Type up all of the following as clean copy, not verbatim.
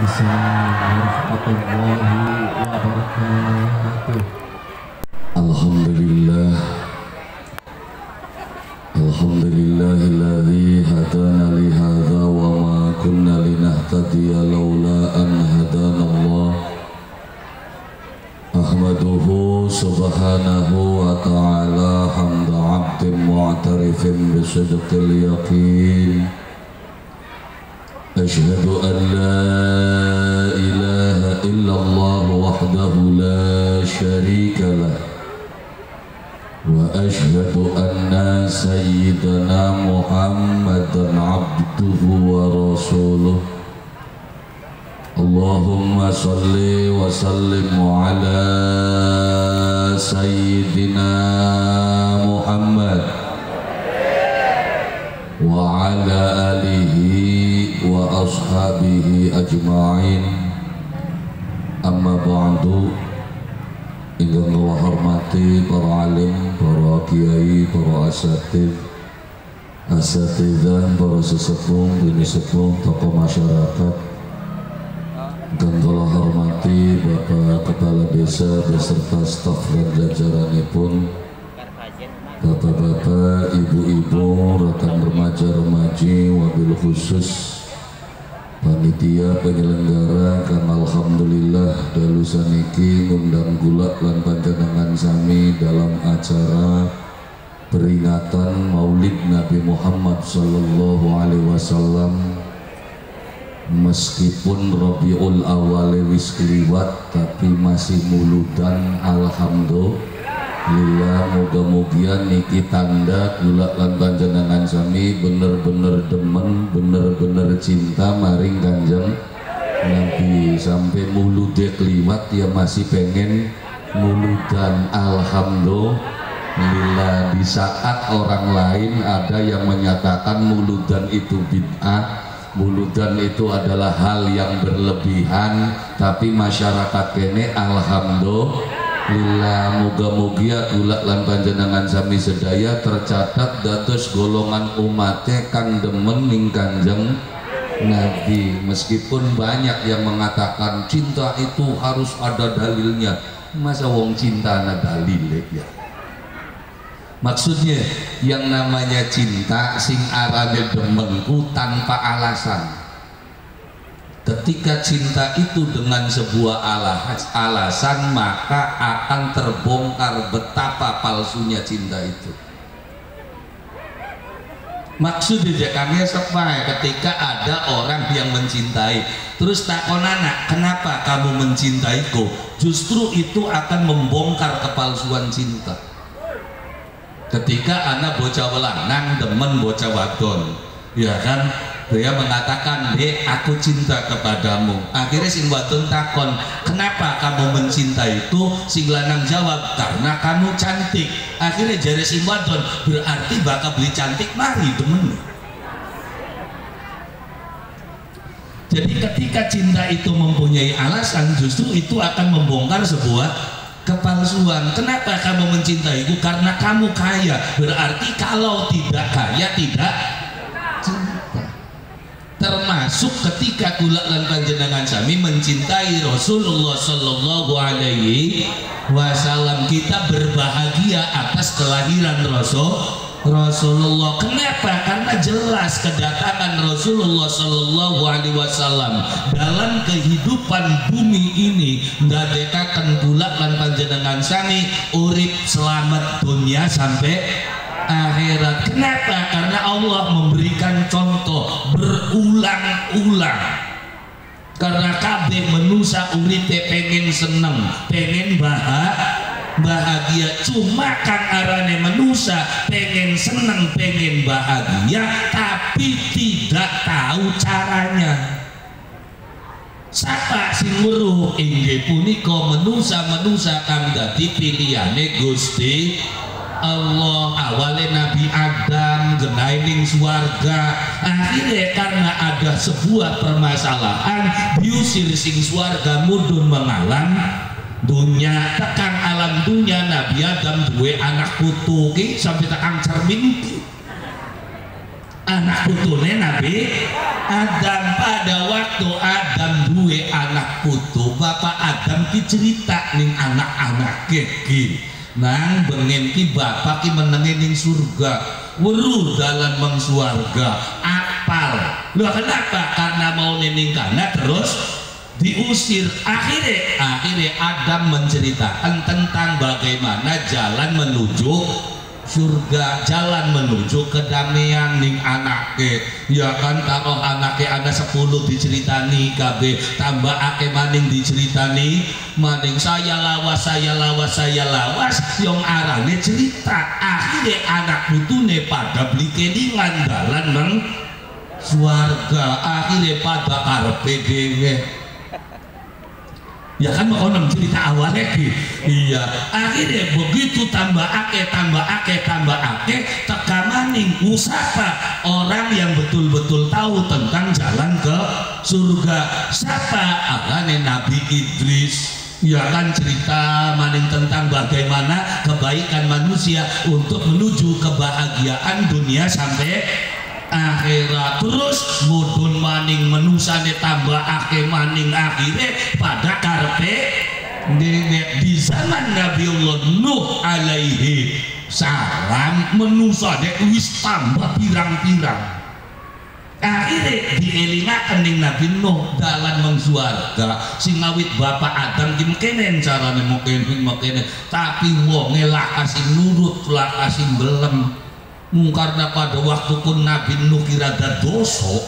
Waalaikumsalam warahmatullahi wabarakatuh. Alhamdulillah, alhamdulillahilladzi hadana li hadza wa ma kunna linahtadiya laula an hadana Allah. Ahmaduhu subhanahu wa ta'ala hamda 'abdin mu'tarifin bi sidqil yaqin. Ashhadu an la ilaha illallah wahdahu la syarika lah. Wa ashhadu anna sayyidana Muhammadan abduhu wa rasuluh. Allahumma salli wa sallim ala sayyidina Muhammad wa ala alihi wa ashabihi ajma'in. Amma ba'du. Ingkang kula hormati para alim, para kiai, para asatidzah, para sesepuh, bini sepuh, tokoh masyarakat. Ingkang kula hormati Bapak Kepala Desa beserta staf dan jajaranipun, bapak-bapak, ibu-ibu, rekan remaja-remaji, wabil khusus panitia penyelenggara kang alhamdulillah dalu saniki ngundang kula lan panjenengan sami dalam acara peringatan Maulid Nabi Muhammad sallallahu alaihi wasallam. Meskipun Rabiul Awal wis kliwat tapi masih muludan alhamdulillah. Moga-moga niki tanda kula lan panjenengan sami bener-bener demen, bener-bener cinta maring Kanjeng Nabi. Sampai mulude kliwat ya masih pengen muludan alhamdulillah. Di saat orang lain ada yang menyatakan muludan itu bid'ah, muludan itu adalah hal yang berlebihan, tapi masyarakat kene alhamdulillah. Muga-mugia kula lan panjenengan sami sedaya tercatat dados golongan umatnya kang demen ning Kanjeng Nabi. Meskipun banyak yang mengatakan cinta itu harus ada dalilnya, masa wong cinta ana dalile ya? Maksudnya yang namanya cinta sing arane demenku tanpa alasan. Ketika cinta itu dengan sebuah alasan, maka akan terbongkar betapa palsunya cinta itu. Maksudnya kami sepai ketika ada orang yang mencintai, terus takon anak, kenapa kamu mencintaiku? Justru itu akan membongkar kepalsuan cinta. Ketika anak bocah welanang demen bocah wadon, ya kan, dia mengatakan, "Dek, aku cinta kepadamu." Akhirnya sing wadon takon, "Kenapa kamu mencintaiku?" Sing lanang jawab, "Karena kamu cantik." Akhirnya jare sing wadon, "Berarti bakal beli cantik, mari demen." Jadi ketika cinta itu mempunyai alasan, justru itu akan membongkar sebuah kepalsuan. Kenapa kamu mencintaiku? Karena kamu kaya. Berarti kalau tidak kaya tidak cinta. Termasuk ketika kula lan panjenengan sami mencintai Rasulullah sallallahu alaihi wasallam, kita berbahagia atas kelahiran Rasulullah. Kenapa? Karena jelas kedatangan Rasulullah sallallahu alaihi wasallam dalam kehidupan bumi ini ndadekaken kula lan panjenengan sami urip selamat dunia sampai akhirat. Kenapa? Karena Allah memberikan contoh berulang-ulang. Karena kabeh manusia uripe pengen seneng, pengen bahagia, cuma kang arane manusia pengen seneng, pengen bahagia, tapi tidak tahu caranya. Sapa sing weruh inggih punika manusia kang dadi pilihane Gusti Allah. Awalnya Nabi Adam genaining swarga, akhirnya karena ada sebuah permasalahan diusir sing swarga mudun mengalam dunia. Tekan alam dunia Nabi Adam duwe anak putu ki sampai tekan cermin anak putune Nabi Adam. Pada waktu Adam duwe cerita ning anak-anak ki nang bengen ki bapak ki menenge ning surga weruh dalan meng swarga apal lho kenapa karena mau ning kana terus diusir akhirnya Adam menceritakan tentang bagaimana jalan menuju surga, jalan menuju kedamaian ning anake ya kan kalau anake ada 10 diceritani kabeh tambah ake maning diceritani maning saya lawas yang arane cerita akhirnya anak putune pada beli kelingan dalan nang swarga akhirnya pada karepe dhewe ya kan mau cerita awalnya gitu iya akhirnya begitu tambah ake tekamaning usaha orang yang betul-betul tahu tentang jalan ke surga siapa agane Nabi Idris ya kan cerita maning tentang bagaimana kebaikan manusia untuk menuju kebahagiaan dunia sampai akhirat terus mudun maning menusane tambah ake maning akhirnya pada karpe di zaman Nabiullah Nuh alaihi salam menusane wis tambah pirang-pirang akhirnya dielingaken ning Nabi Nuh dalan meng swarga sing ngawit bapak Adam ki mekenen carane mekene tapi wonge lak kasih nurut lak kasih belem karena pada waktu pun Nabi Nuh kira ada dosa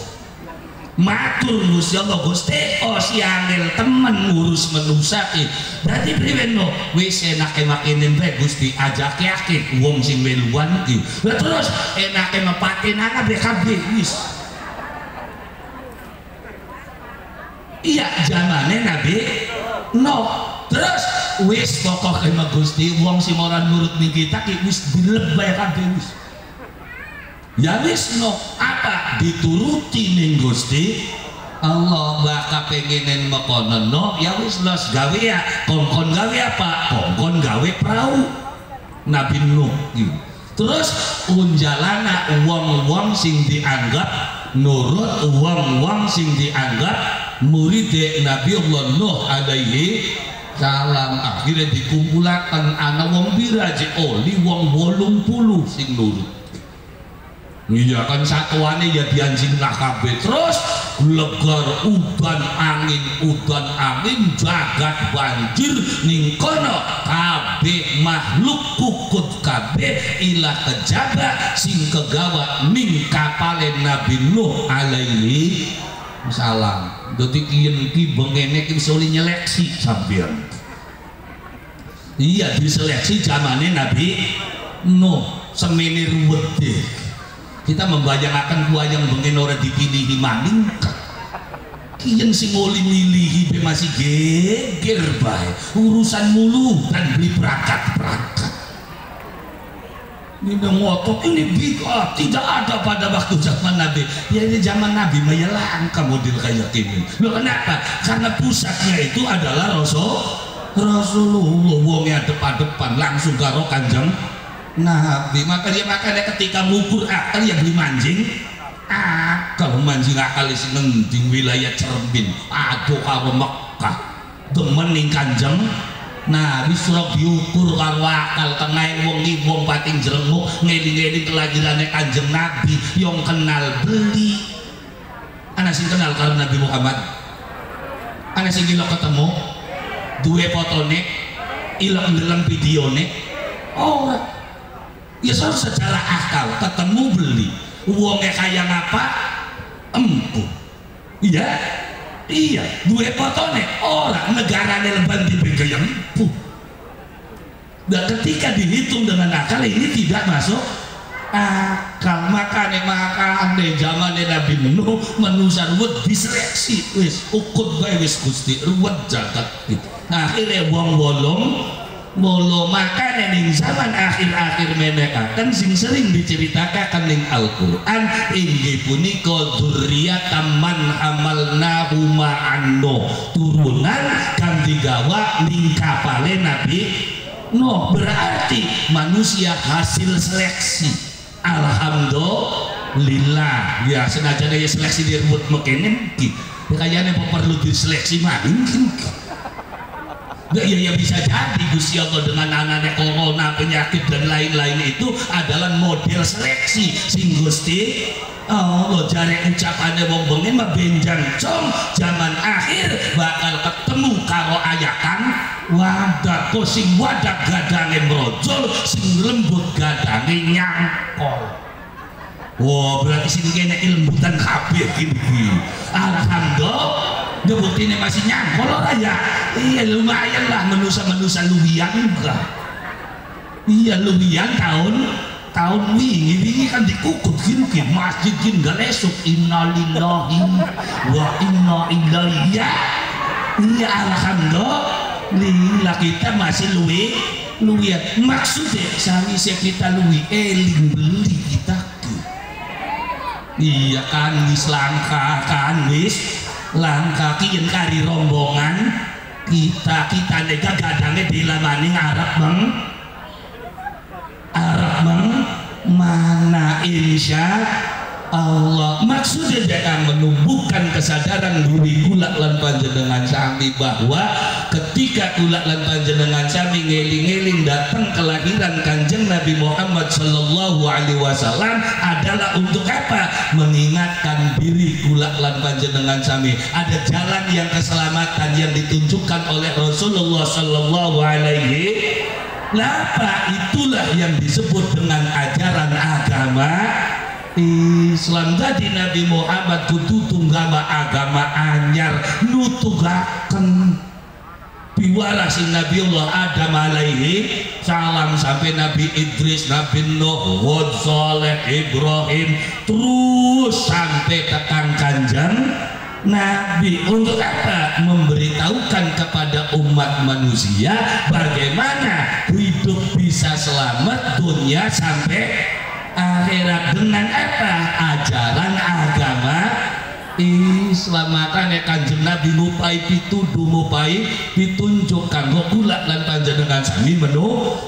matur Gusti Allah Gusti si angel temen ngurus menusake dadi priwen no wis enake makenen bae Gusti ajake akeh wong sing weluan iki terus enake mepaten kabeh wis iya zamane Nabi Nuh terus wis pokoke Gusti wong sing ora nurut ning kita ki wis dilebay kabeh wis ya wis no apa dituruti ning Gusti Allah baka penginen mekono no ya wis los gawe ya kongkon gawe apa kongkon gawe perahu Nabi Nuh terus unjalana wong-wong sing dianggap nurut wong-wong sing dianggap murid Nabi Allah Nuh alaihi salam akhirnya dikumpulakan ana wong biraje oli wong 80 sing nurut iya kan satuane ya dianjing lah kabeh terus legar udan angin jagat banjir ning kono kabeh makhluk kukut kabeh ilah kejaba sing kegawa ning kapale Nabi Nuh alaihi salam dadi kiyen ki bengene ki soli nyeleksi sampeyan iya diseleksi zamane Nabi Nuh semene ruwet deh kita membayangkan buayang bengen ora dipilihi maning kiyen sing ngoli milihi be masih geger bae urusan mulu dan beli perangkat ini ngotot ini bid'ah tidak ada pada waktu zaman Nabi ya ini zaman Nabi mah langka model kayak gini loh kenapa karena pusatnya itu adalah Rasulullah wongnya depan langsung karo Kanjeng Nabi makanya ketika ngukur akal ya beli manjing kalau manjing akal isi ngending wilayah Cermin aduh karo Mekah demen ning Kanjeng Nabi suruh diukur karo akal tengah wong pating jerenguk ngeling-eling kelahirannya Kanjeng Nabi yang kenal beli anak sing kenal karo Nabi Muhammad anak sing gila ketemu duwe fotone ilang dalam videone oh ya soal secara akal ketemu beli uangnya kayak apa empu iya dua fotone orang negaranya leban diberi yang empu dan ketika dihitung dengan akal ini tidak masuk akal makan zaman Nabi Nuh manusia ruwet diseleksi wis ukut bae wis Gusti ruwet jagat nah akhirnya wong bolong molo makanya ning zaman akhir-akhir menekaken sing sering diceritakan ning Al-Qur'an inggih punika dzurriyyatan man hamalnahu ma'anno turunan kang digawa ning kapale Nabi Nuh berarti manusia hasil seleksi alhamdulillah ya senajan ya seleksi direbut mekene iki kayane perlu diseleksi maning Nggak, ya bisa jadi Gusti Allah dengan anane corona, penyakit dan lain-lain itu adalah model seleksi sing Gusti Allah jare ucapane wong bengen mah benjang com zaman akhir bakal ketemu karo ayakan wadah sing wadah gadange brojol sing lembut gadange nyangkol. Wah, berarti sini kayaknya lembutan kabeh gini. Alhamdulillah. Dia buktinya masih nyangkol orang ya. Iya lumayan lah menusa luwian enggak. Iya luwian tahun wingi kan dikukut gini masjid gini gak lesuk innalillahi wa inna ilaihi. Iya alhamdulillah kita masih luwian. Maksudnya sawise kita luwi eling beli kita. Iya kan wis langka kian kari rombongan kita nega gadange dilamani Arab mana insya Allah. Maksudnya jangan menumbuhkan kesadaran diri kula lan panjenengan sami bahwa ketika kula lan panjenengan sami ngeling-eling datang kelahiran Kanjeng Nabi Muhammad sallallahu alaihi wasallam adalah untuk apa? Mengingatkan diri kula lan panjenengan sami ada jalan yang keselamatan yang ditunjukkan oleh Rasulullah sallallahu alaihi wasallam. Itulah yang disebut dengan ajaran agama Islam. Jadi Nabi Muhammad kudu tunggama agama anyar nutugaken piwarasin Nabi Allah Adam alaihi salam sampai Nabi Idris, Nabi Nuh, Hud, Saleh, Ibrahim terus sampai tekan Kanjeng Nabi. Untuk apa? Memberitahukan kepada umat manusia bagaimana hidup bisa selamat dunia sampai akhirat dengan apa? Ajaran agama Islam. Makanya Kanjeng Nabi ngupai pituduh ngupai pitunjuk kanggo kula lan panjenengan sami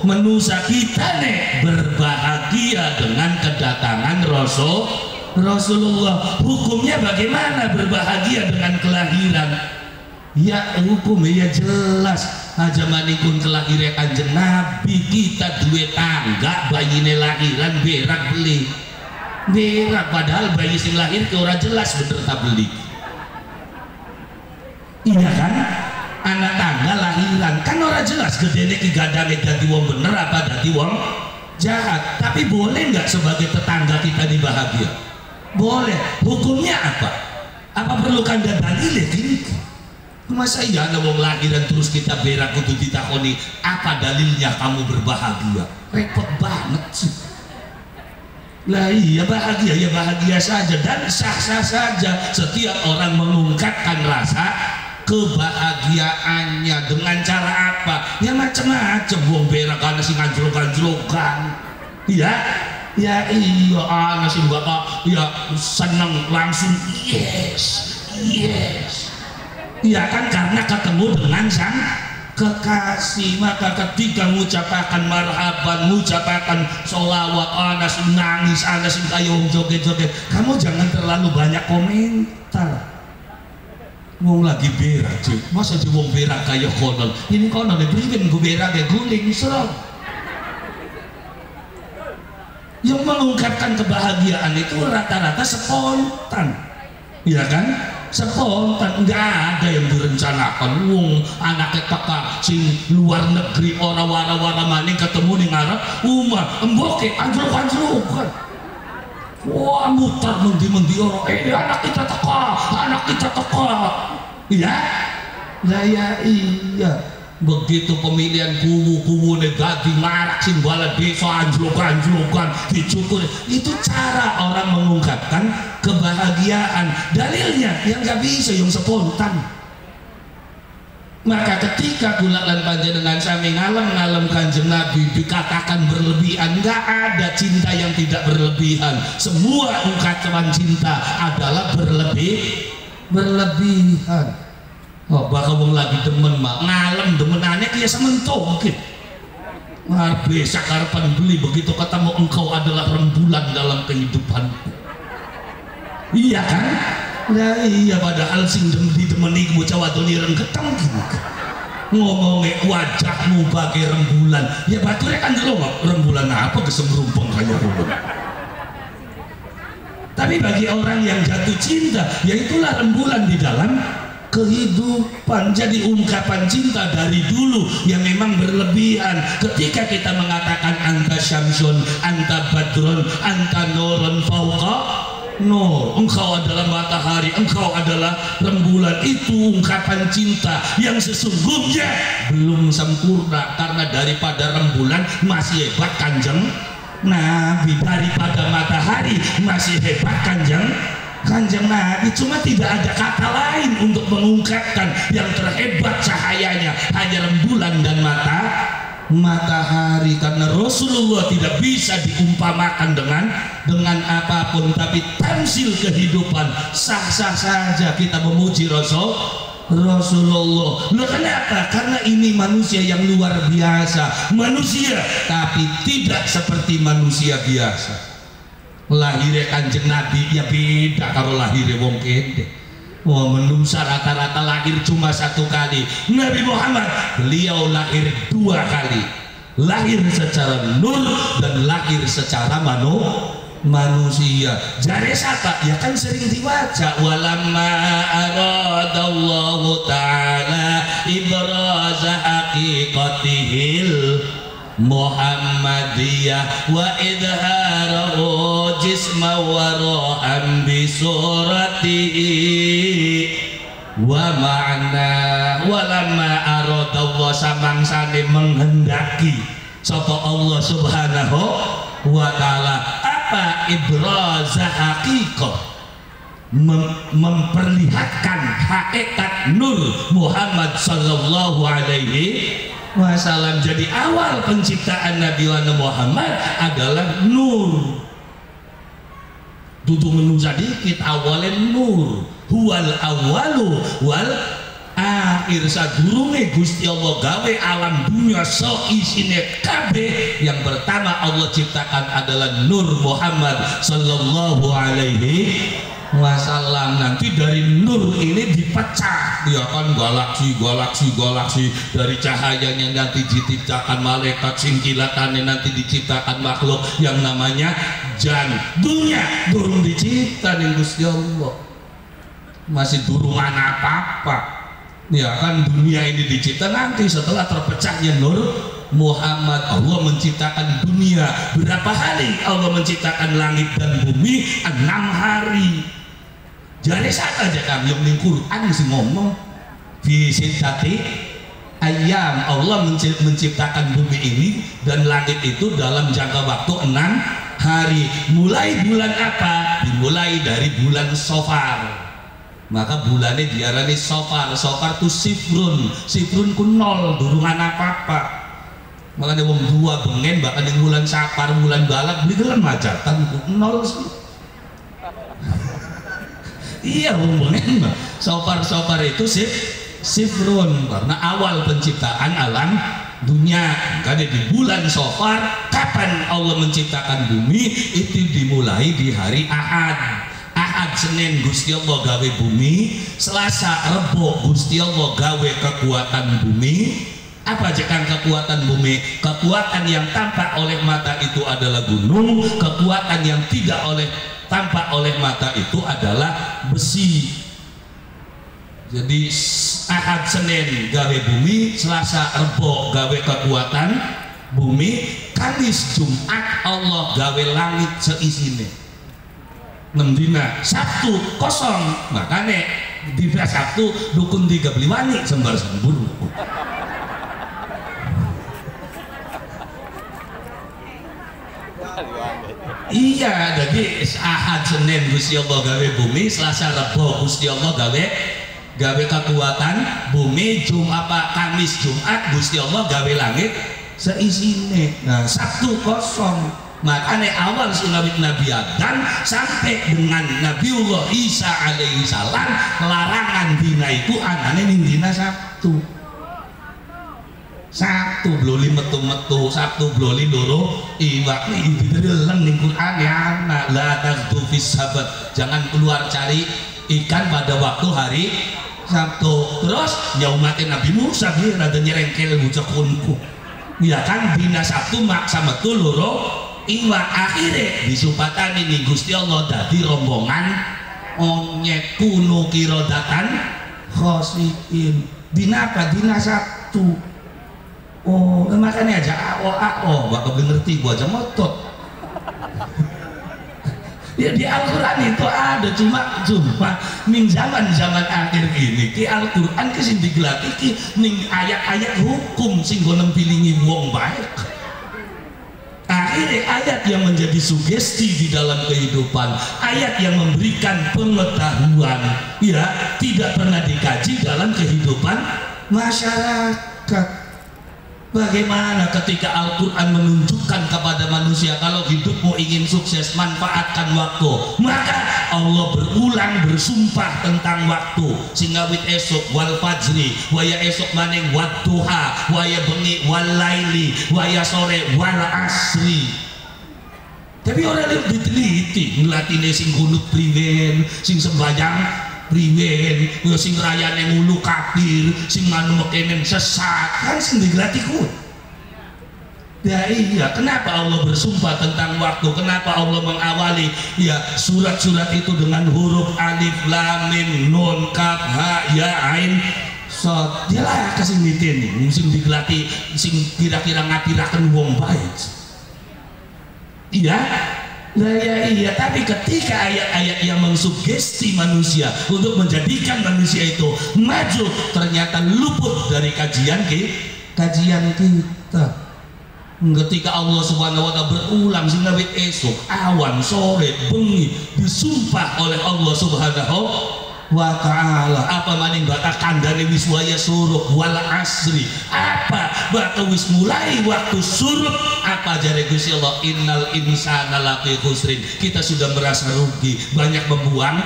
menusa kita nih berbahagia dengan kedatangan Rasulullah. Hukumnya bagaimana berbahagia dengan kelahiran? Ya hukum ya jelas aja manikun kelahiran Kanjeng Nabi kita duwe tangga bayine lahiran berak beli berak padahal bayi sing lahir ke ora jelas bener tak beli. Iya kan anak tangga lahiran kan ora jelas gedene ki gadange dadi wong bener apa dadi wong jahat. Tapi boleh nggak sebagai tetangga kita dibahagia? Boleh. Hukumnya apa? Apa perlu kanda dalile gini? Masa iya ada wong lahiran terus kita berak untuk ditakoni apa dalilnya kamu berbahagia? Repot banget sih. Lah iya bahagia ya bahagia saja dan sah-sah saja setiap orang mengungkapkan rasa kebahagiaannya dengan cara apa? Ya macam-macam. Wong berak ana sing anjlok-anjlokan. Ya iya ana sing bapak ya seneng langsung yes. Iya kan karena ketemu dengan sang kekasih. Maka ketika mengucapkan marhaban, mengucapkan sholawat, anas nangis, anas kayak joget-joget, kamu jangan terlalu banyak komentar. Wong lagi berak cuy, masa sih wong berak kayak konon ini konon diberikan gue berak kayak guling serem. Yang mengungkapkan kebahagiaan itu rata-rata spontan, iya kan? Spontan, nggak ada yang direncanakan. Wong anaknya teka sing luar negeri orang wara-wara maning ketemu di Arab emboke anjlok-anjlokan. Wah mutar mendi-mendi orang anak kita teka iya lah ya iya. Begitu pemilihan kuwu negatif marak sing bala desa anjlok-anjlokan dicukur. Itu cara orang mengungkapkan kebahagiaan. Dalilnya yang nggak bisa yang spontan. Maka ketika kula lan panjenengan sami ngalem Kanjeng Nabi dikatakan berlebihan, nggak ada cinta yang tidak berlebihan. Semua ungkapan cinta adalah berlebihan. Oh, bakal wong lagi demen mak ngalem demenannya dia sementok gitu. Bisa karepan beli begitu ketemu engkau adalah rembulan dalam kehidupanku. Iya kan? Nah iya padahal sing demeni bocah wadon ireng ketemu. ngomongnya wajahmu bagai rembulan, ya baturnya kan jelongok, rembulan apa kesemrumpeng kayak rembulan. Tapi bagi orang yang jatuh cinta, ya itulah rembulan di dalam kehidupan. Jadi ungkapan cinta dari dulu yang memang berlebihan. Ketika kita mengatakan anta syamsun, anta badrun, anta nurun fauqa nur, engkau adalah matahari, engkau adalah rembulan, itu ungkapan cinta yang sesungguhnya belum sempurna. Karena daripada rembulan masih hebat Kanjeng Nabi, daripada matahari masih hebat Kanjeng Nabi. Cuma tidak ada kata lain untuk mengungkapkan yang terhebat cahayanya, hanya rembulan dan matahari. Karena Rasulullah tidak bisa diumpamakan dengan apapun. Tapi tamsil kehidupan, sah-sah saja kita memuji Rasulullah. Loh kenapa? Karena ini manusia yang luar biasa, manusia tapi tidak seperti manusia biasa. Lahirnya Kanjeng Nabi ya beda kalau lahirnya wong kende. Wah, menungsa rata-rata lahir cuma satu kali. Nabi Muhammad beliau lahir dua kali, lahir secara nur dan lahir secara manusia. Jare siapa? Ya kan sering dibaca, walamma aradallahu ta'ala ibraza haqiqatihil Muhammadiyah wa idharahu jisma wa rohan bisuratihi wa ma'na. Walamma aradallah, samangsane menghendaki sapa Allah subhanahu wa ta'ala apa ibraza haqiqah, memperlihatkan hakikat nur Muhammad sallallahu alaihi wasallam. Jadi awal penciptaan Nabi Muhammad adalah nur. Dudu menu sedikit awalnya nur, huwal awalu wal akhir. Sadurunge Gusti Allah gawe alam dunia seisine kabeh, yang pertama Allah ciptakan adalah nur Muhammad sallallahu alaihi wasallam. Nanti dari nur ini dipecah, ya kan, galaksi dari cahayanya nanti diciptakan malaikat, singkilatannya nanti diciptakan makhluk yang namanya jan. Dunia durung dicipta ning Gusti Allah, masih durung apa-apa. Ya kan, dunia ini dicipta nanti setelah terpecahnya nur Muhammad. Allah menciptakan dunia berapa hari? Allah menciptakan langit dan bumi 6 hari. Jadi saat aja kami yang di Quran sih ngomong fi sittati ayyam, Allah menciptakan bumi ini dan langit itu dalam jangka waktu 6 hari. Mulai bulan apa? Dimulai dari bulan Safar. Maka bulannya diarani Safar. Safar itu sifrun ku nol, durungan apa-apa. Makanya wong dua bengen bahkan di bulan Safar, bulan balak beli gelem majatan nol sih. Iya wong bengen. Safar itu sifrun karena awal penciptaan alam dunia. Makanya di bulan Safar, kapan Allah menciptakan bumi? Itu dimulai di hari Ahad. Senin Gusti Allah gawe bumi, Selasa Rebo Gusti Allah gawe kekuatan bumi. Apa aja kan kekuatan bumi? Kekuatan yang tampak oleh mata itu adalah gunung, kekuatan yang tidak tampak oleh mata itu adalah besi. Jadi Ahad Senin gawe bumi, Selasa Rebo gawe kekuatan bumi, Kamis Jumat Allah gawe langit seisine. 6 dina, Sabtu kosong. Makanya dina Sabtu dukun 3 beliwani sembar sembur. Iya, jadi Ahad Senin Gusti Allah gawe bumi, Selasa Rebo Gusti Allah gawe kekuatan bumi, Kamis Jumat Gusti Allah gawe langit seisine. Nah, Sabtu kosong. Makanya awal si Nabi Adam sampai dengan Nabiullah Isa alaihi salam, larangan dina itu anane ning dina Sabtu. Sabtu bloli metu-metu, Sabtu bloli loro iwak iki dideleng ning Quran ya anak, la tazdu fis sabat. Jangan keluar cari ikan pada waktu hari Sabtu. Terus ya umatnya Nabi Musa dia rada nyerengkel bocah kunku. Ya kan dina Sabtu maksa betul loro iwa akhirnya disupatani nih Gusti Allah dadi rombongan onyek kuno kirodatan khosiin. Dina apa? Dina Sabtu. Oh makanya aja bakal ngerti gua aja motot. Ya di Al-Quran itu ada cuma ning zaman akhir gini ki Al-Quran ki sing digelati ki ning ayat-ayat hukum sing go nempilingi wong baik. Akhirnya ayat yang menjadi sugesti di dalam kehidupan, ayat yang memberikan pengetahuan, ya tidak pernah dikaji dalam kehidupan masyarakat. Bagaimana ketika Al-Quran menunjukkan kepada manusia kalau hidupmu ingin sukses manfaatkan waktu, maka Allah berulang bersumpah tentang waktu sehingga wit esok wal fajri waya esok maning wadduha waya bengi wal laili waya sore wal asri. Tapi orang yang diteliti ngelatine sing kunut priwen sing sembayang priwen, yo sing rayane ngulu kafir, sing manu mekenen sesat, kan sing diglatiku. Ya iya, kenapa Allah bersumpah tentang waktu? Kenapa Allah mengawali ya surat-surat itu dengan huruf alif, lam, mim, nun, kaf, ha, ya, ain, sod. Dia lah kasih mitin nih, sing diglati, sing kira-kira ngapiraken wong baik. Iya. Nah ya iya, tapi ketika ayat-ayat yang mensugesti manusia untuk menjadikan manusia itu maju ternyata luput dari kajian kita. Ketika Allah Subhanahu wa taala berulang sehingga esok, awan, sore, bengi disumpah oleh Allah Subhanahu wa ta'ala. Apa maning bata kandane wis waya surup wal asri, apa bata wis mulai waktu surup, apa jare Gusti Allah innal insana lafi khusrin, kita sudah merasa rugi, banyak membuang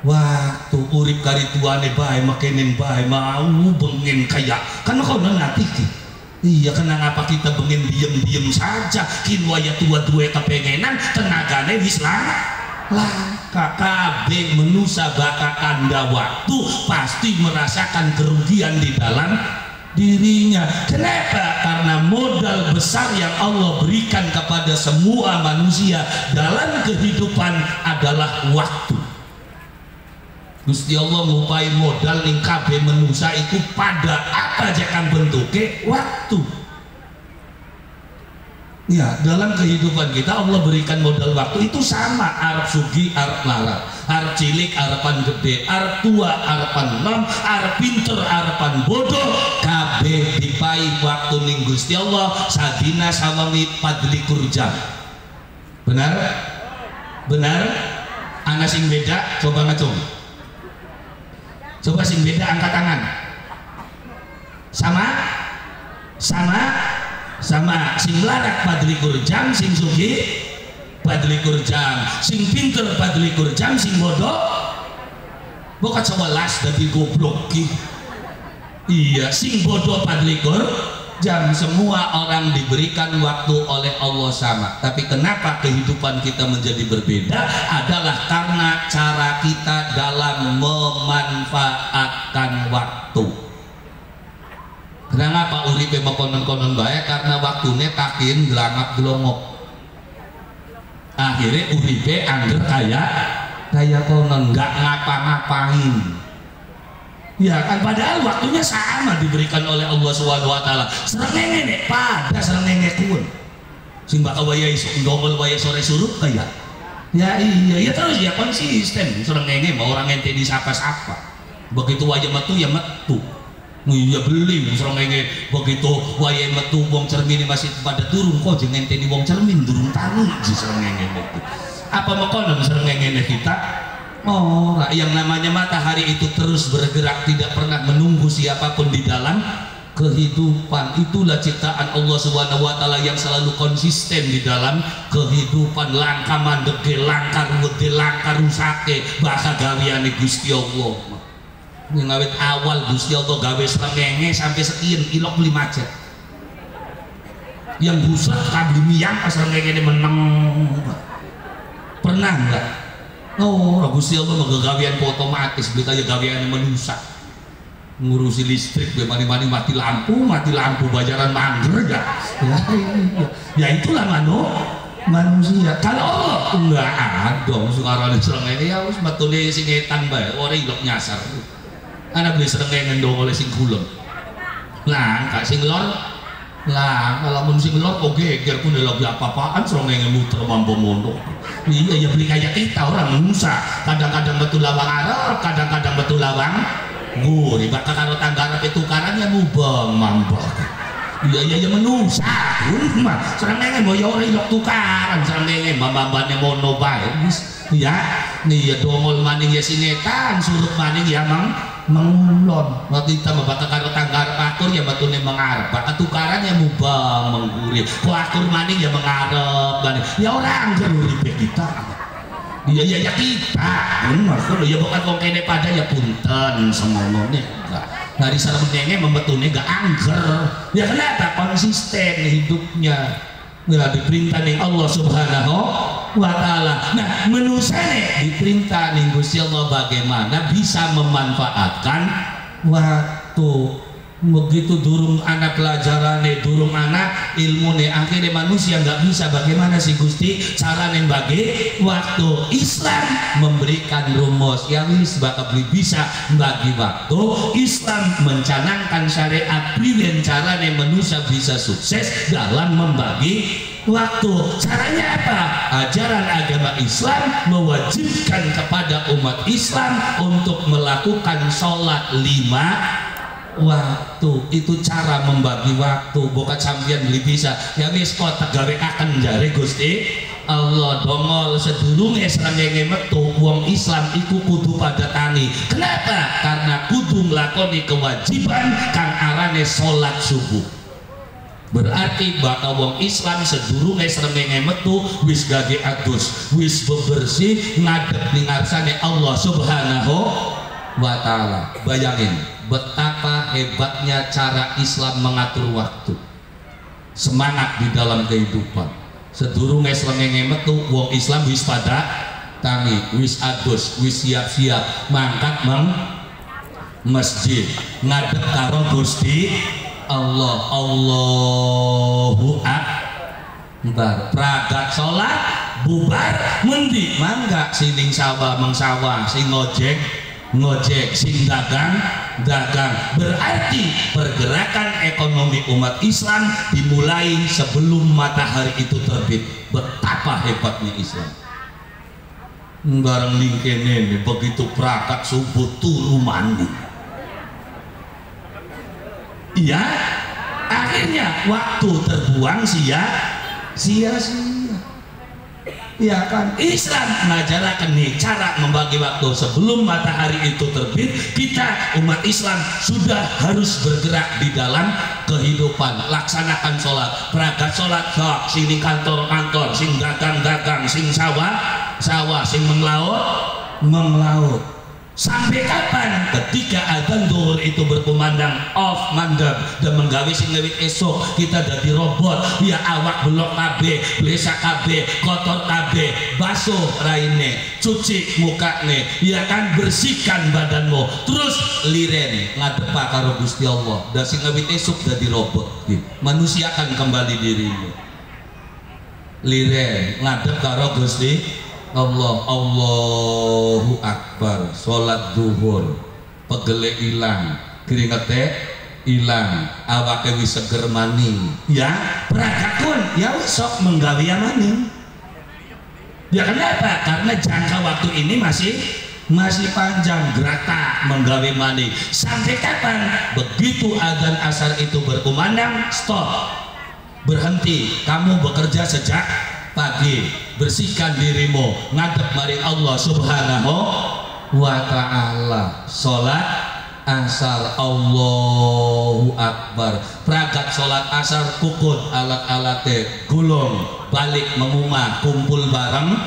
waktu. Urip kari tuane bae makenen bae mau bengen kaya kan kau nangati ki. Iya kenapa apa kita bengen diem saja kin waya tua-tua kepengenan tenagane wis lah kakak menusa baka kanda waktu pasti merasakan kerugian di dalam dirinya. Kenapa? Karena modal besar yang Allah berikan kepada semua manusia dalam kehidupan adalah waktu. Gusti Allah ngupai modal ning kabeh manusia itu pada apa aja kan bentuknya waktu. Ya, dalam kehidupan kita Allah berikan modal waktu itu sama, arep sugi, arep larat, arep cilik, arepan gede, arep tua, arepan nom, arep pinter, arepan bodoh, kabeh dipai waktu ning Gusti Allah sadina sawami padlikur jam. Benar? Benar? Ana sing beda coba ngacung. Coba sing beda angkat tangan. Sama? Sama? Sama, sing larat padlikur jam, sing sugi padlikur jam, sing pinter padlikur jam, sing bodoh bukan 11 dari goblok ki. Iya, sing bodoh padlikur jam. Semua orang diberikan waktu oleh Allah sama, tapi kenapa kehidupan kita menjadi berbeda adalah karena cara kita dalam memanfaatkan waktu. Kenapa uripe konon-konon bae? Karena waktunya takin gelangap gelongok. Akhirnya uripe angger kayak konon nggak ngapa-ngapain. Ya kan padahal waktunya sama diberikan oleh Allah Subhanahu wa taala. Srengenge pada srengenge kun. Sing bakal waya isuk ndongol waya sore surut kayak. Ya iya ya terus ya konsisten srengenge mau orang ente disapa-sapa. Begitu waya metu ya metu. Iya beli srengenge begitu wayahe metu wong cermin masih pada turun kok jeneng ente di wong cermin durung tanun si srengenge itu. Apa mekonon srengenge kita? Oh, yang namanya matahari itu terus bergerak tidak pernah menunggu siapapun di dalam kehidupan. Itulah ciptaan Allah Subhanahu wa taala yang selalu konsisten di dalam kehidupan. Langka mandege, langka ruwede, langka rusake bahasa gaweane Gusti Allah. Ngawit awal Gusti Allah gawe srengenge sampai sekian ilok beli macet yang buset kabli miang pas srengenge ini meneng. Pernah enggak? Oh Gusti Allah mau gawean otomatis beli aja gawean manusia ngurusi listrik, mani-mani mati lampu bayaran mangger ya. Ya itulah manusia. Kalau Allah enggak ada sungarane srengenge ya wis metune sing etan bae, ora ilok nyasar. Ana beli srengenge ndong oleh sing kulon. Lah, gak sing lor. Lah, kalau mun sing lor kok geger pun lagi apa-apaan srengenge muter mampu mono. Iya ya beli kayak kita orang manusia. Kadang-kadang betul lawang arep, kadang-kadang betul lawang nguri. Bakal karo tangga arep tukaran ya mubang mambak. Iya menusa pun mah srengenge mbok yo ora ilok tukaran srengenge mbambane mono bae wis ya nih dongol maning ya sinetan suruh maning ya mengulon waktu kita membakar karo tanggar akur ya batune mengarep bakal tukaran ya mubang mengguri kok akur maning ya mengarep maning ya orang geruripe kita iya kita maksud ya bukan kok kene pada ya punten semono nih dari sarmenenge membetulnya gak angger ya kenapa konsisten hidupnya ya diperintah ning Allah subhanahu wa ta'ala. Nah manusia diperintah ning Gusti Allah bagaimana bisa memanfaatkan waktu begitu durung anak pelajarane durung anak ilmune akhirnya manusia nggak bisa bagaimana sih Gusti cara bagi waktu. Islam memberikan rumus yang bakal bisa bagi waktu. Islam mencanangkan syariat priwen carane manusia bisa sukses dalam membagi waktu. Caranya apa? Ajaran agama Islam mewajibkan kepada umat Islam untuk melakukan sholat 5 waktu. Itu cara membagi waktu. Bukan sampeyan beli bisa ya wis kok tegawe akan jare Gusti Allah dongol sedurunge srengenge metu wong Islam iku kudu pada tani. Kenapa? Karena kudu nglakoni kewajiban kang arane salat subuh. Berarti bakal wong Islam sedurunge srengenge metu wis gage adus, wis bebersih ngadep ning ngarsane Allah Subhanahu wa ta'ala. Bayangin betapa hebatnya cara Islam mengatur waktu. Semangat di dalam kehidupan. Sedurunge srengenge metu wong Islam wis pada tangi, wis adus, wis siap-siap mangkat masjid ngadep karo Gusti Allah. Allahu akbar. Pragat salat bubar mendi mangga sining sawah mengsawah sing ngojek sing dagang. Berarti pergerakan ekonomi umat Islam dimulai sebelum matahari itu terbit. Betapa hebatnya Islam. Bareng lingkene begitu prakat subuh turu mandi. Iya, akhirnya waktu terbuang sia-sia. Ya kan, Islam mengajarkan nih cara membagi waktu sebelum matahari itu terbit. Kita umat Islam sudah harus bergerak di dalam kehidupan. Laksanakan sholat, pragat sholat, sini kantor, sing dagang, sing sawah, sing menglaut. Sampai kapan? Ketika adzan zuhur itu berkumandang off mandap dan menggawe sing ngewit esok kita jadi robot ya awak belok kabeh, blesak kabeh, kotor kabeh, basuh raine, cuci mukane, ya kan bersihkan badanmu, terus liren ngadep karo Gusti Allah dan sing ngewit esok jadi robot. Manusia akan kembali dirimu. Liren ngadep karo Gusti Allah. Allahu akbar. Sholat zuhur pegele ilang, keringete ilang, awake wis seger maning ya prakakun ya sok menggawe maning ya. Kenapa? Karena jangka waktu ini masih panjang. Gerata menggawe maning sampai kapan? Begitu adzan asar itu berkumandang stop, berhenti. Kamu bekerja sejak pagi, bersihkan dirimu ngadep mari Allah Subhanahu wa ta'ala. Sholat asar Allahu akbar. Pragat sholat asar kukut alat-alate gulung balik mengumah kumpul bareng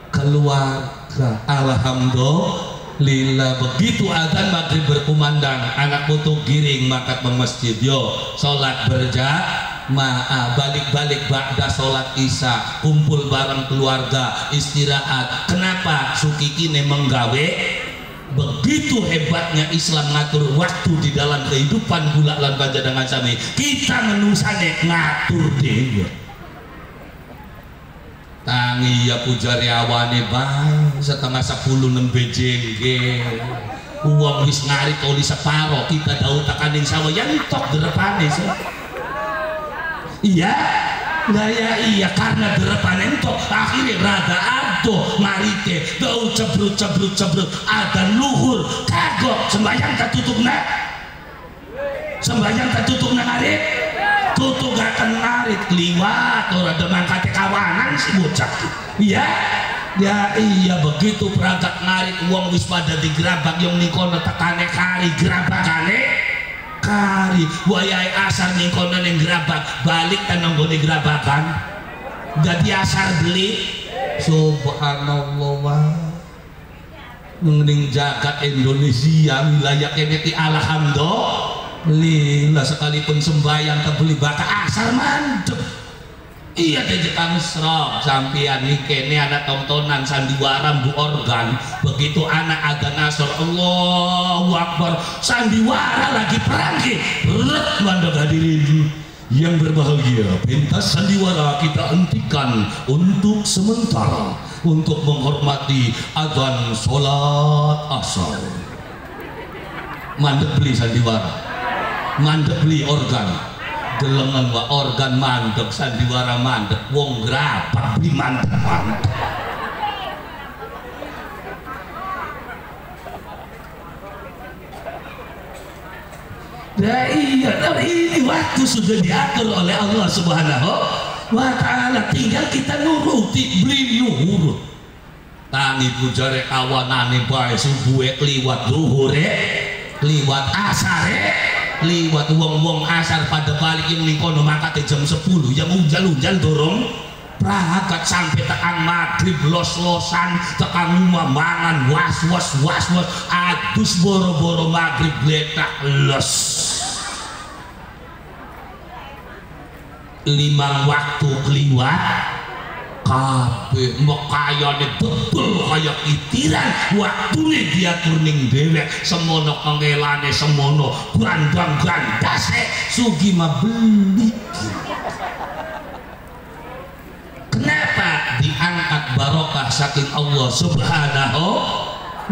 keluarga. Alhamdulillah. Begitu adzan maghrib berkumandang anak putu giring makat ke masjid yo sholat balik-balik ba'da sholat isya kumpul bareng keluarga istirahat. Kenapa? Sukikine menggawe Begitu hebatnya Islam ngatur waktu di dalam kehidupan kula lan panjenengan sami. Kita menusane ngatur dhewe. Tangi ya pujari awane bae setengah 10 nembe jengge. Uang wis ngarit oli separo kita daun takaning sawo yang tok derepane sih. Iya. Nah ya iya karena derepan entok akhirnya rada ado marite dau cebrut ada luhur kagok sembayang tertutup ngarit tutup gak kenarit kliwat orang demang kate kawanan si bocah iya ya iya begitu perangkat ngarit uang wis pada digerabak yang nikono tekane kari gerabakane kari wayai asar ning kono ning gerabak balik tanang gone gerabakan jadi asar beli subhanallah ning jagat Indonesia wilayah kene ti alhamdulillah sekalipun sembahyang kebeli baka asar mantep iya tejekan serok sampian nih kene anak tontonan sandiwara bu organ begitu anak ada nasr Allahu Akbar sandiwara lagi perang ret mandang hadirin yang berbahagia pentas sandiwara kita hentikan untuk sementara untuk menghormati adzan sholat asar mandek beli sandiwara mandek beli organ gelengan wa organ mandek sandiwara mandek wong grapak beli mandek nah iya ini waktu sudah diatur oleh Allah Subhanahu wa ta'ala tinggal kita nuruti beli nurut tangi pujare kawanane bae subuhe kliwat zuhure kliwat asare liwat wong-wong asar pada balik yang lingkono makate jam 10 yang unjal-unjal dorong prahakat sampai tekan maghrib los-losan tekan rumah mangan was-was adus boro-boro maghrib letak los 5 waktu keliwat kabeh mekayane betul kaya itiran waktune diatur ning dhewek semono kengelane semono brandang gandase sugih beli kenapa diangkat barokah saking Allah Subhanahu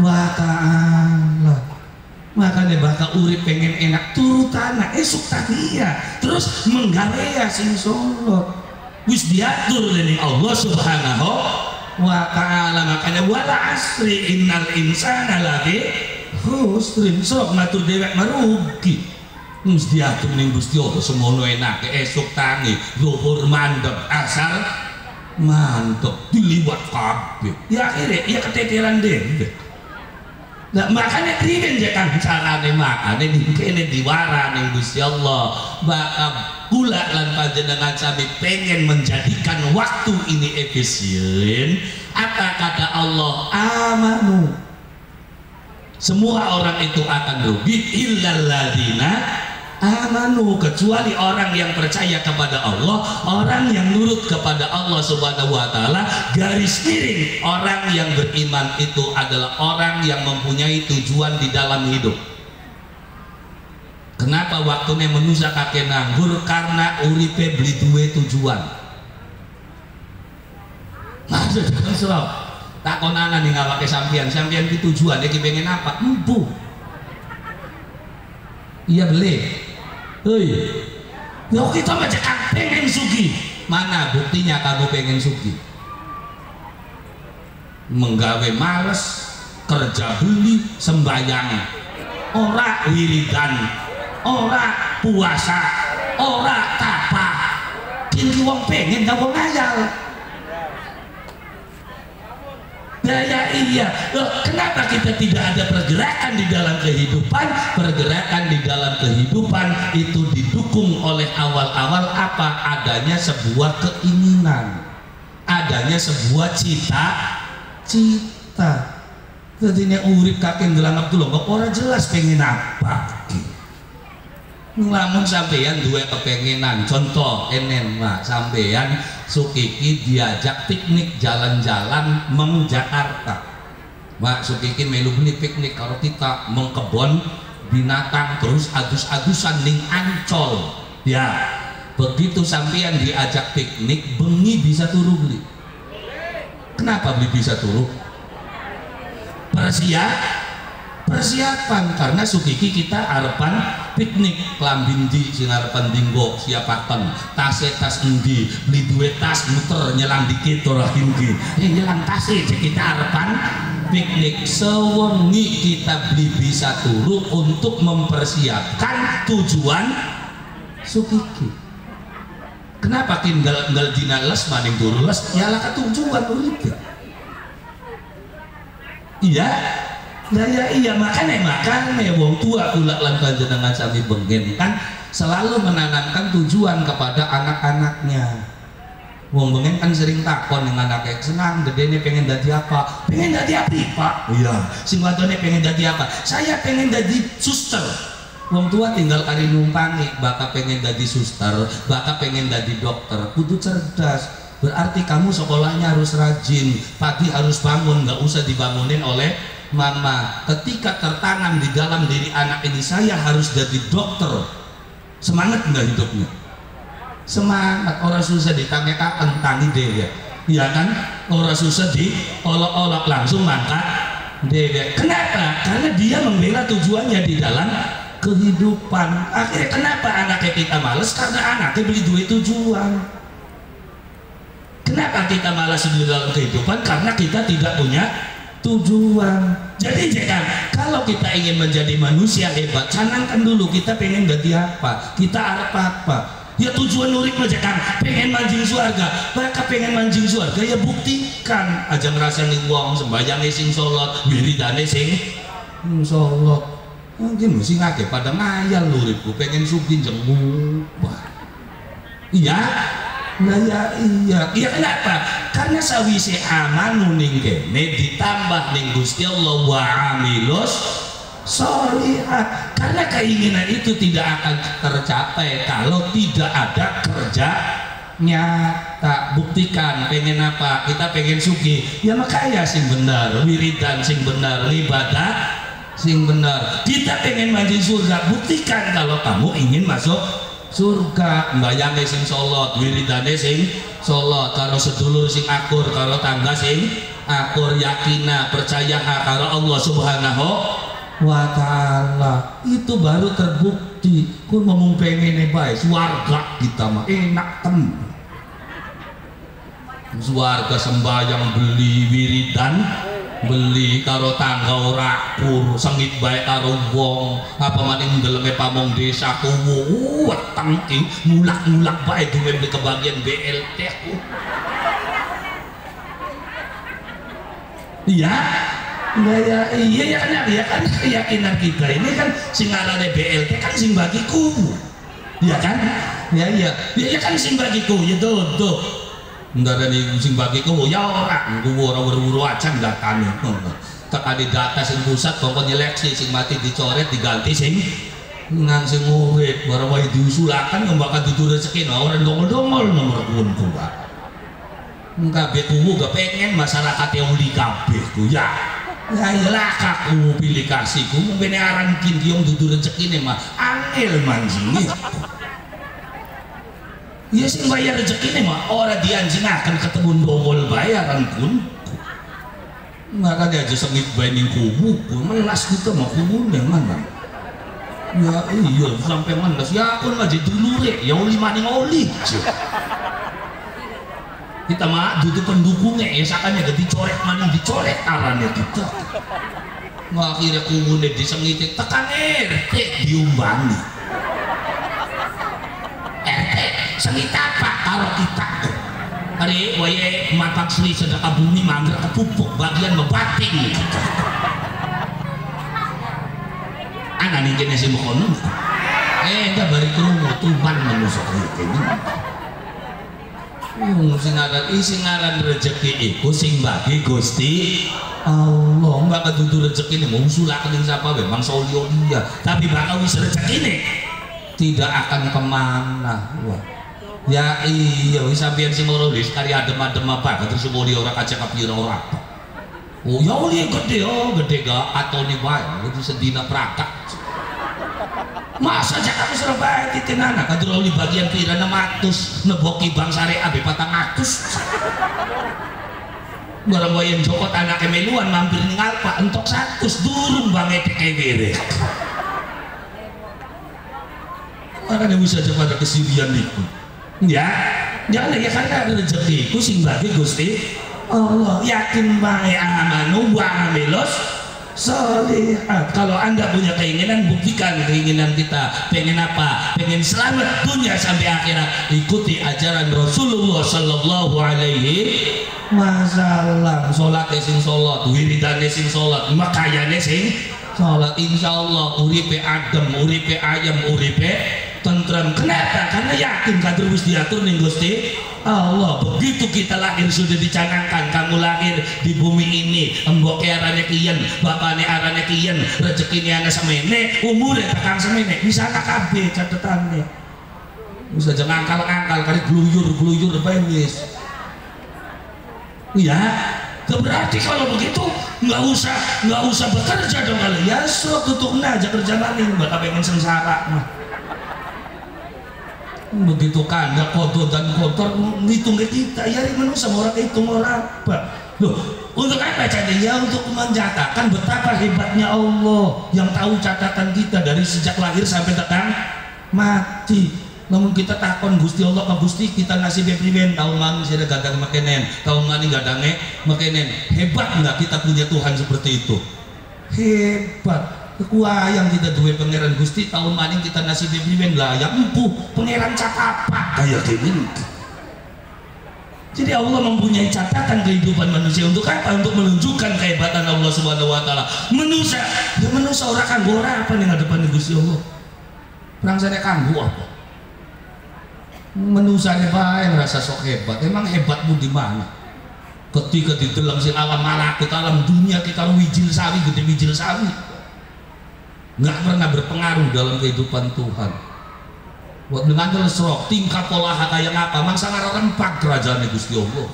wa ta'ala makanya bakal urip pengen enak turut anak esuk tania terus menggawe sing solot wis diatur dening Allah Subhanahu wa ta'ala makanya wala asri innal insana lafi khusrin sok ngatur dewek marugi wis diatur ning Gusti Allah semono enake esuk tangi zuhur mandeg asar mantep diliwat kabeh ya akhirnya ya keteteran dhewe nah makanya kriben jekan carane makane ning kene diwara ning Gusti Allah bakal kula lan panjenengan sami pengen menjadikan waktu ini efisien apa kata Allah amanu semua orang itu akan rugi illalladzina amanu kecuali orang yang percaya kepada Allah orang yang nurut kepada Allah Subhanahu wa ta'ala garis miring orang yang beriman itu adalah orang yang mempunyai tujuan di dalam hidup. Kenapa waktunya manusia kakek nganggur? Karena uripe beli duwe tujuan. Maksud serau tak konangan nih ngawake sampian ki tujuan iki pengen apa? Empu. Iya beli. Hei. Yo kita macam pengen sugi. Mana buktinya kamu pengen sugi? Menggawe males, kerja beli, sembayang. Ora wiridan. Ora puasa, ora tapa. Kini wong pengen gak wong ngayal. Daya iya. Kenapa kita tidak ada pergerakan di dalam kehidupan? Pergerakan di dalam kehidupan itu didukung oleh awal-awal apa? Adanya sebuah keinginan, adanya sebuah cita. Tadinya urip kakek ngelangap dulu, kok orang jelas pengen apa? Ngelamun sampeyan dua kepengenan contoh enen mak sampeyan sukiki diajak piknik jalan-jalan meng Jakarta Mak Sukiki melu beli piknik kalau kita mengkebon binatang terus adus-adusan ning Ancol. Ya, begitu sampean diajak piknik bengi bisa turu beli. Kenapa beli bisa turu? Persiapan karena Sukiki kita arepan piknik klambin di sing arepan dinggo siapaken tas endi beli duit tas muter nyelang dikit ora tinggi nyelang tas kita arepan piknik sewengi kita beli bisa turu untuk mempersiapkan tujuan Sukiki. Kenapa tinggal dina les maning turu les ya lah tujuan urip. Iya iya makanya wong tua kula lan panjenengan sami bengen kan selalu menanamkan tujuan kepada anak-anaknya. Wong bengen kan sering takon dengan anaknya senang gedene pengen dadi apa? Pengen dadi apa Pak? Iya. Sing wadone pengen dadi apa? Saya pengen dadi suster. Wong tua tinggal kali numpangi, bakal pengen dadi suster, bakal pengen dadi dokter, kudu cerdas. Berarti kamu sekolahnya harus rajin, pagi harus bangun, nggak usah dibangunin oleh mama. Ketika tertanam di dalam diri anak ini, saya harus jadi dokter. Semangat nggak hidupnya? Semangat. Orang susah ditanya entangi deh ya, iya kan? Orang susah diolok-olok langsung mangkat deh. Kenapa? Karena dia membela tujuannya di dalam kehidupan. Akhirnya kenapa anaknya kita males? Karena anaknya beli duit tujuan. Kenapa kita malas di dalam kehidupan? Karena kita tidak punya tujuan. Jadi jangan, kalau kita ingin menjadi manusia hebat, canangkan dulu kita pengen jadi apa, kita harap apa. Ya tujuan urip aja kan, pengen manjing surga. Maka pengen manjing surga ya buktikan. Aja ngerasa nih wong sembahyangnya sing sholat, wiridane sing sholat. Mungkin mesti ngake pada ngayal uripku, pengen sugih jenguk. Iya. Nah iya kenapa? Karena sawise amanu ning kene ditambah ning Gusti Allah wa amilus sholihat. Karena keinginan itu tidak akan tercapai kalau tidak ada kerja nyata. Buktikan pengen apa? Kita pengen sugih. Ya makanya sing benar, wiridan sing benar, ibadah sing benar. Kita pengen manjing surga. Buktikan kalau kamu ingin masuk surga, mbayangnya sing sholat, wiridane sing sholat, karo sedulur sing akur, karo tangga sing akur, yakina percaya karo Allah Subhanahu wa ta'ala. Itu baru terbukti. Kun ngomong pengen bae swarga kita mah enak tem. Swarga sembayang beli wiridan beli karo tangga ora akur sengit bae karo wong apa maning ndelenge pamong desa kuwu weteng ki mulak-mulak bae duwe kebagian BLT aku. Iya kan keyakinan kita ini kan sing ngarane BLT kan sing bagiku. Iya kan? Ya kan sing bagiku ya tuh. Nggak ada nih sing bagiku ya orang wuru-wuru aja nggak tani tekan di data sing pusat pokoknya nyeleksi sing mati dicoret diganti sing nang sing urip barang wae diusulakan ngembangkan tutur rezeki orang dongol-dongol nomor kunku Pak kabeh kuwu gak pengen masyarakat yang uli kabeh ku ya iyalah kaku pilih kasihku mungkin aran kindiong tutur rezeki nih mah angel manjing ya sing bayar rezeki nih mah orang dianjingakan ketemu dongol bayaran pun maka dia aja sengit bayarin kubu melas kita mah kubu yang mana ya iya sampai melas ya aku aja dulu ya oli maning oli kita mah duduk pendukungnya ya sakanya gak dicoret maning dicoret arannya kita akhirnya kubu nih disengit tekan RT diumbangi sengit apa kalau kita hari wae matak sri sedekah bumi mangga kepupuk bagian bebating anak nih jenis mokono enggak bari krungu tuban manusia ini sing ngaran rezeki iku sing bagi Gusti Allah enggak kedudu rezeki ini mau usulake ning sapa wae mangsa dia tapi bakal wis rezeki ini tidak akan kemana. Wah ya iya wis sampeyan sing loro wis kari adem-adem apa terus muli ora kaca kapira ora apa Oh ya uli gede, oh gede gak atau nih baik itu sedina prakak masa cakap serang baik titin anak kadang uli bagian pira 600 neboki bang syariah be 400 barang wayan jokot anak kemeluan mampir ning Alfa entok 100 durung bang etek kewere makanya bisa pada kesirian niku ya jangan ya karena ada rezekiku sing bagi Gusti Allah yakin bae amanu wa amilus sholihat. Kalau anda punya keinginan buktikan keinginan kita pengen apa, pengen selamat dunia sampai akhirat, ikuti ajaran Rasulullah sallallahu alaihi wasallam. Salat sing salat, wiridane sing salat, makayane sing salat, insyaallah uripe adem, uripe ayam, uripe tentram. Kenapa? Karena yakin kader wis diatur ning Gusti Allah. Begitu kita lahir sudah dicanangkan, kamu lahir di bumi ini, mbok arane kiyen, bapane arane kiyen, rezekine ana semene, umure tekan semene, bisa kabeh catetane. Wis aja ngangkal-ngangkal kali gluyur-gluyur bae wis. Ya, berarti kalau begitu nggak usah bekerja dong kali. Ya so tutupna aja kerja maning, bakal pengen sengsara mah. Begitu kanda kotor dan kotor ngitung ke kita ya manusia orang hitung orang apa loh untuk apa ya untuk mencatatkan betapa hebatnya Allah yang tahu catatan kita dari sejak lahir sampai datang mati. Namun kita takon Gusti Allah ke Gusti kita ngasih priben tahun mana sih ada gadang makenen tahun mana gadangnya makenen. Hebat nggak kita punya Tuhan seperti itu? Hebat. Kekuayang kita duwe pangeran Gusti tahun maning kita nasi priben lah yang empuh pangeran cakapa kayak gini. Jadi Allah mempunyai catatan kehidupan manusia untuk apa? Untuk menunjukkan kehebatan Allah Subhanahu wa taala. Manusia orang kanggo ora apa ning ngadepan Gusti Allah. Prangsane kanggo apa? Manusane bae ngerasa sok hebat. Emang hebatmu di mana? Ketika ditelang si alam malakut alam dunia kita wijil sawi gede wijil sawi. Nggak pernah berpengaruh dalam kehidupan Tuhan. Buat dengan serok tingkat pola kayak apa mangsa ngarempak kerajaan Gusti Allah.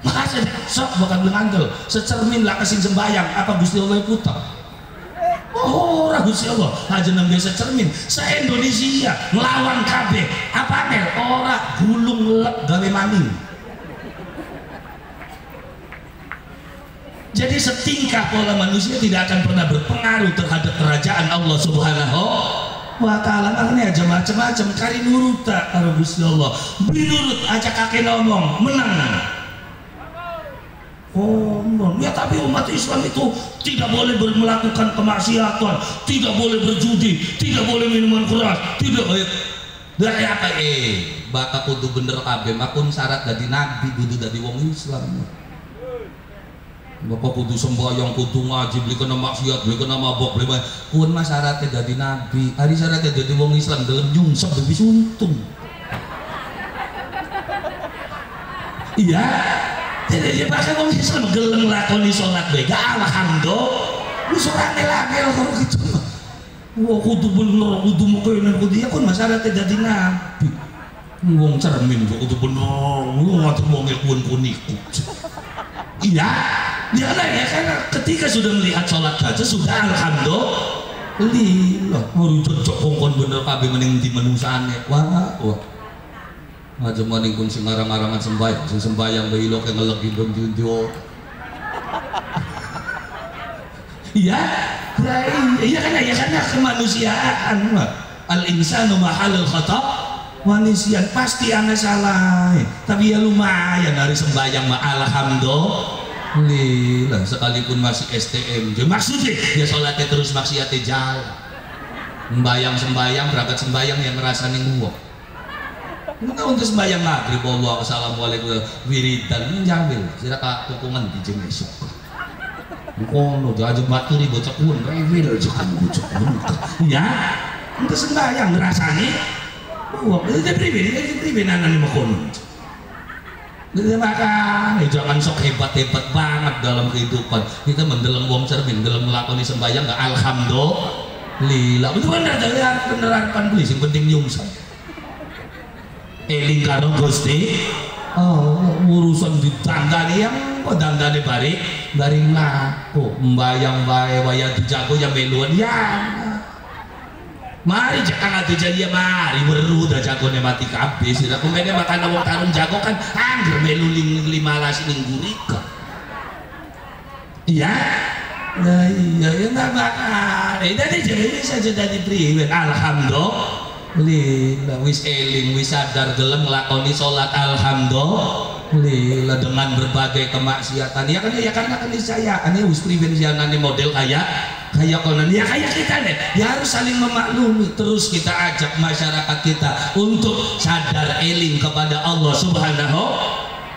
Makanya sok bakal ngandel secermin lah kasih sembayang apa Gusti Allah putar. Oh orang Gusti Allah aja nang biasa cermin se-Indonesia ngelawan kabeh apa mel ora gulung lek gawe maning. Jadi setingkah pola manusia tidak akan pernah berpengaruh terhadap kerajaan Allah Subhanahu wa taala. Makanya aja macam-macam kari nurut tak karo Gusti Allah. Binurut aja kakek ngomong menang. Oh, ya tapi umat Islam itu tidak boleh melakukan kemaksiatan, tidak boleh berjudi, tidak boleh minuman keras, tidak boleh. Dari apa bakal kudu bener kabeh makun syarat dadi nabi kudu dadi wong Islam. Bapak kudu sembahyang, kudu ngaji, beli kena maksiat, beli kena mabok, beli kun mas syaratnya jadi nabi, hari syaratnya jadi wong Islam dalam nyungsep lebih suntung. Iya, jadi bahkan wong Islam geleng lakoni sholat bega, alhamdulillah, lu sholatnya lagi lah kalau gitu. Wah kudu bener, kudu mukainan, kudu ya kun mas syaratnya jadi nabi. Wong cermin kudu bener, lu ngatur wong ilmuwan kuniku. Iya. Ya karena ketika sudah melihat sholat saja sudah alhamdulillah mau cocok kongkon bener kabeh mending di menusane wah aja maning kun sing ngarang-arangan sembayang bae lo kayak ngelegi dong junjo iya karena kemanusiaan al insanu mahalul khata manusia pasti ana salah tapi ya lumayan dari sembayang mah alhamdulillah Lila, sekalipun masih STM, dia maksudnya dia sholatnya terus maksiatnya jalan, sembayang berangkat sembayang yang ngerasa nengguok. Mungkin untuk sembayang maghrib, Allah assalamualaikum wiridan menjambil, silakan tukungan di jam esok. Kono diajak maturi bocah kun, rewel jokan bocah kun. Ya, untuk sembayang ngerasa nih, dia pribadi anak lima kono. Jadi makan, jangan sok hebat-hebat banget dalam kehidupan. Kita mendeleng wong cermin, dalam melakoni sembahyang nggak alhamdulillah. Itu beneran kan beli, yang penting nyungsep. Eling karo Gusti, urusan di tangga yang kok dandane bari laku mbayang bae waya dijago ya meluan ya. Mari jangan ada jadi mari weru dah jagone mati kabeh sira kumene makan wong tarung jago kan angger melu 15 ning gurika. Iya. Nah iya ya enggak bakal. Dadi jadi saja dadi priwen alhamdulillah wis eling wis sadar gelem nglakoni salat alhamdulillah dengan berbagai kemaksiatan ya karena keniscayaan ya wis priwen sianane model kayak konon ya kayak kita deh ya harus saling memaklumi terus kita ajak masyarakat kita untuk sadar eling kepada Allah Subhanahu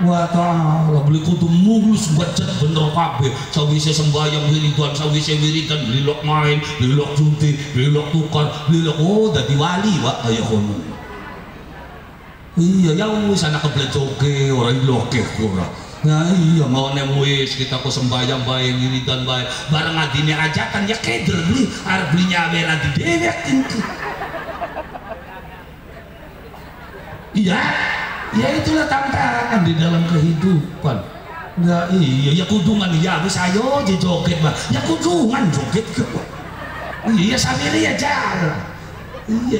wa ta'ala beli kudu mulus bacet bener kabeh sawise sembahyang wiridan sawise wiridan lilok main lilok judi lilok tukar lilok oh dadi wali wak kaya kono iya ya wis anak keblejoge ora iloke ora. Nah iya mau wis kita kok sembahyang bae wiridan bae bareng adine ajakan ya keder beli arep beli nyaweran di dewek tinggi. Iya ya itulah tantangan di dalam kehidupan. Nah iya ya kudungan ya wis ayo joget mah ya kudungan joget ke iya sambil ya jalan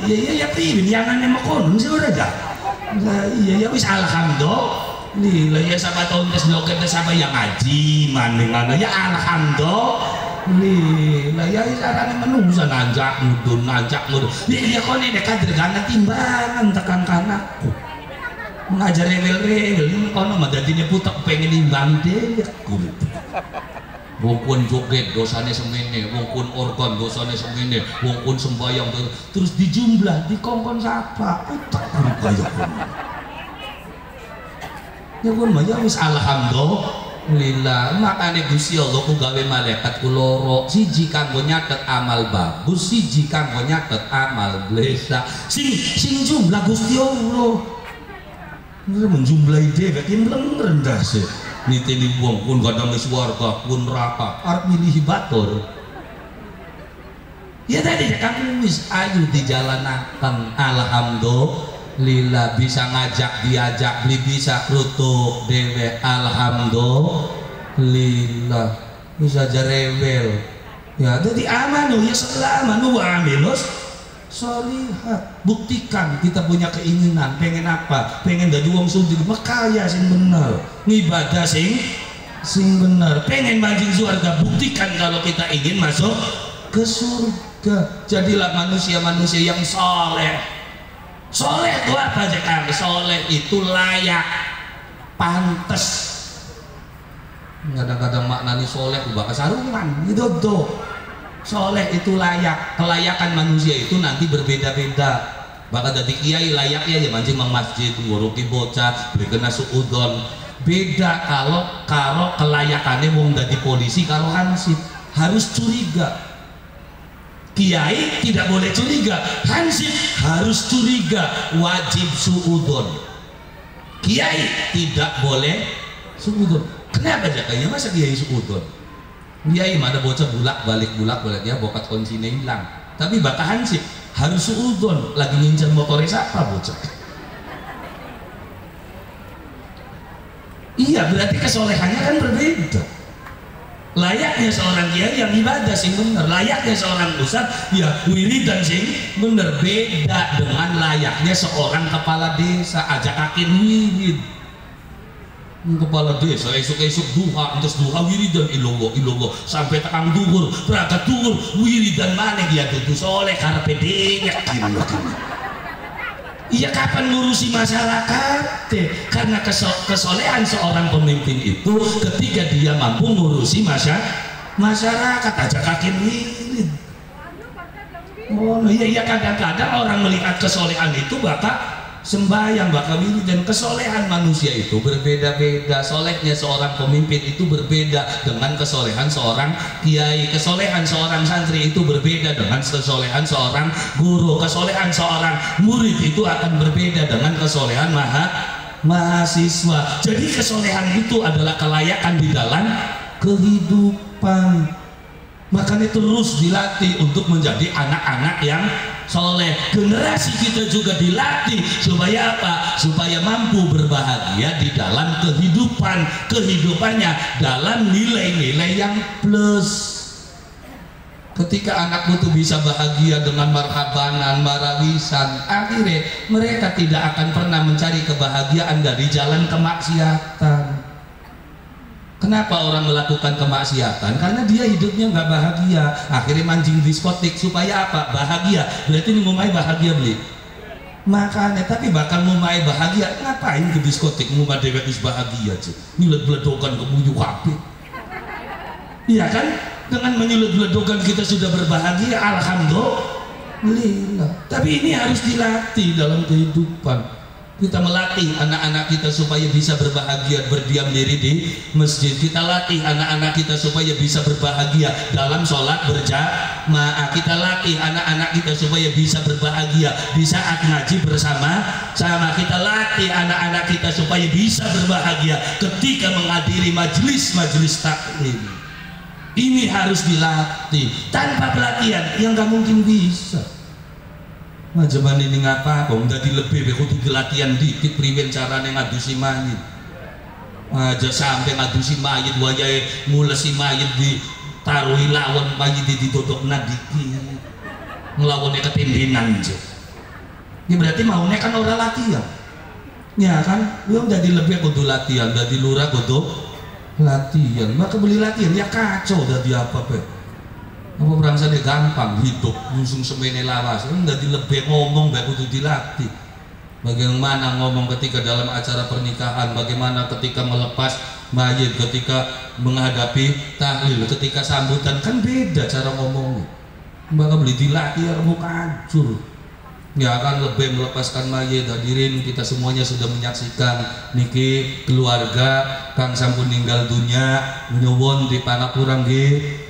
iya priwin yangannya makonon sih ora ja. Nah iya ya wis alhamdulillah Lila ya sama tahun tes joget tes apa yang ngaji mana ya alhamdulillah ya sarane menungsa nanjak mudun ya kone nek kader gana timbangan tekan kanakku ngajar rewel ini kono mah dadine putek pengen nimbang dhewek wong kun joget dosane semene wong kun organ dosane semene wong kun sembayang terus dijumlah dikongkon sapa putek kaya ya pun mah ya wis alhamdulillah makane Gusti Allah ku gawe malaikat ku loro siji kanggo nyatet amal bagus siji kanggo nyatet amal blesa sing jumlah Gusti Allah menjumlahi dhewek ki rendah sih niteni wong pun kadang wis warga pun neraka arep milih batur ya tadi kamu wis ayu dijalanaken alhamdulillah Lila bisa ngajak diajak beli bisa krutuk dewe alhamdulillah bisa jarewel ya jadi amanu ya selamanu wa amilus solihat buktikan kita punya keinginan pengen apa pengen dadi wong sugih makaya sing bener ngibadah sing bener pengen manjing surga buktikan kalau kita ingin masuk ke surga jadilah manusia-manusia yang soleh. Soleh itu apa aja kami? Soleh itu layak, pantes. Kadang-kadang maknani soleh itu bakal sarungan, itu tuh. Soleh itu layak, kelayakan manusia itu nanti berbeda-beda. Bakal dari kiai layaknya ya mancing mang masjid, nguruki bocah, beri kena suudon. Beda kalau kelayakannya wong dari polisi kalau hansip harus curiga. Kiai tidak boleh curiga, hansip harus curiga, wajib suudon. Kiai tidak boleh suudon. Kenapa aja kayaknya masa kiai suudon? Kiai mana bocah bulak balik ya bokat kuncinya hilang. Tapi bakal hansip harus suudon, lagi ngincar motornya siapa bocah? Iya berarti kesolehannya kan berbeda. Layaknya seorang kiai yang ibadah sing bener, layaknya seorang ustaz ya wiridan sing bener, beda dengan layaknya seorang kepala desa ajak kakin wirid. Kepala desa esuk-esuk duha terus duha wiridan illallah sampai tekan duhur berangkat duhur wiridan maneh dia dudu soleh karepe dewek iya kapan ngurusi masyarakat karena kesolehan seorang pemimpin itu ketika dia mampu ngurusi masyarakat aja kaki wirid. Oh iya kadang-kadang orang melihat kesolehan itu bakal sembahyang bakal wirid dan kesolehan manusia itu berbeda-beda. Solehnya seorang pemimpin itu berbeda dengan kesolehan seorang kiai. Kesolehan seorang santri itu berbeda dengan kesolehan seorang guru. Kesolehan seorang murid itu akan berbeda dengan kesolehan mahasiswa. Jadi kesolehan itu adalah kelayakan di dalam kehidupan. Makanya terus dilatih untuk menjadi anak-anak yang soleh, generasi kita juga dilatih supaya apa? Supaya mampu berbahagia di dalam kehidupannya dalam nilai-nilai yang plus. Ketika anakmu tuh bisa bahagia dengan marhabanan, marawisan, akhirnya mereka tidak akan pernah mencari kebahagiaan dari jalan kemaksiatan. Kenapa orang melakukan kemaksiatan? Karena dia hidupnya nggak bahagia, akhirnya mancing diskotik supaya apa? Bahagia. Berarti ini mau main bahagia beli. Makanya, tapi bakal mau main bahagia, ngapain ke diskotik? Mau main dewek bahagia aja. Nyulet-nyuledokan ke muyu kape. Iya kan? Dengan menyulut-nyuledokan kita sudah berbahagia, alhamdulillah. Tapi ini harus dilatih dalam kehidupan. Kita melatih anak-anak kita supaya bisa berbahagia berdiam diri di masjid. Kita latih anak-anak kita supaya bisa berbahagia dalam sholat berjamaah. Kita latih anak-anak kita supaya bisa berbahagia di saat ngaji bersama-sama. Kita latih anak-anak kita supaya bisa berbahagia ketika menghadiri majelis-majelis taklim. Ini harus dilatih. Tanpa pelatihan yang gak mungkin bisa. Nah zaman ini ngapa kok udah dilebih kudu dilatihan dikit priwen carane ngadusi mayit. Aja sampai ngadusi mayit wayahe ngulesi mayit ditaruhi lawan mayit didodokna dikit. Nglawane ketindinan aja. Ini berarti maunya kan ora latihan. Ya kan? Lu udah dilebih kudu latihan, udah dilurah kudu latihan. Maka beli latihan ya kacau dari apa pe. Apa berangsane gampang hidup langsung semene lawas. Enggak dilebih ngomong bae kudu dilatih. Bagaimana ngomong ketika dalam acara pernikahan, bagaimana ketika melepas mayit, ketika menghadapi tahlil, ketika sambutan, kan beda cara ngomongnya. Maka beli dilatih ya mau kacur. Ya akan lebih melepaskan mayit. Hadirin kita semuanya sudah menyaksikan niki keluarga kang sampun ninggal dunia nyuwun di pangakurang nggih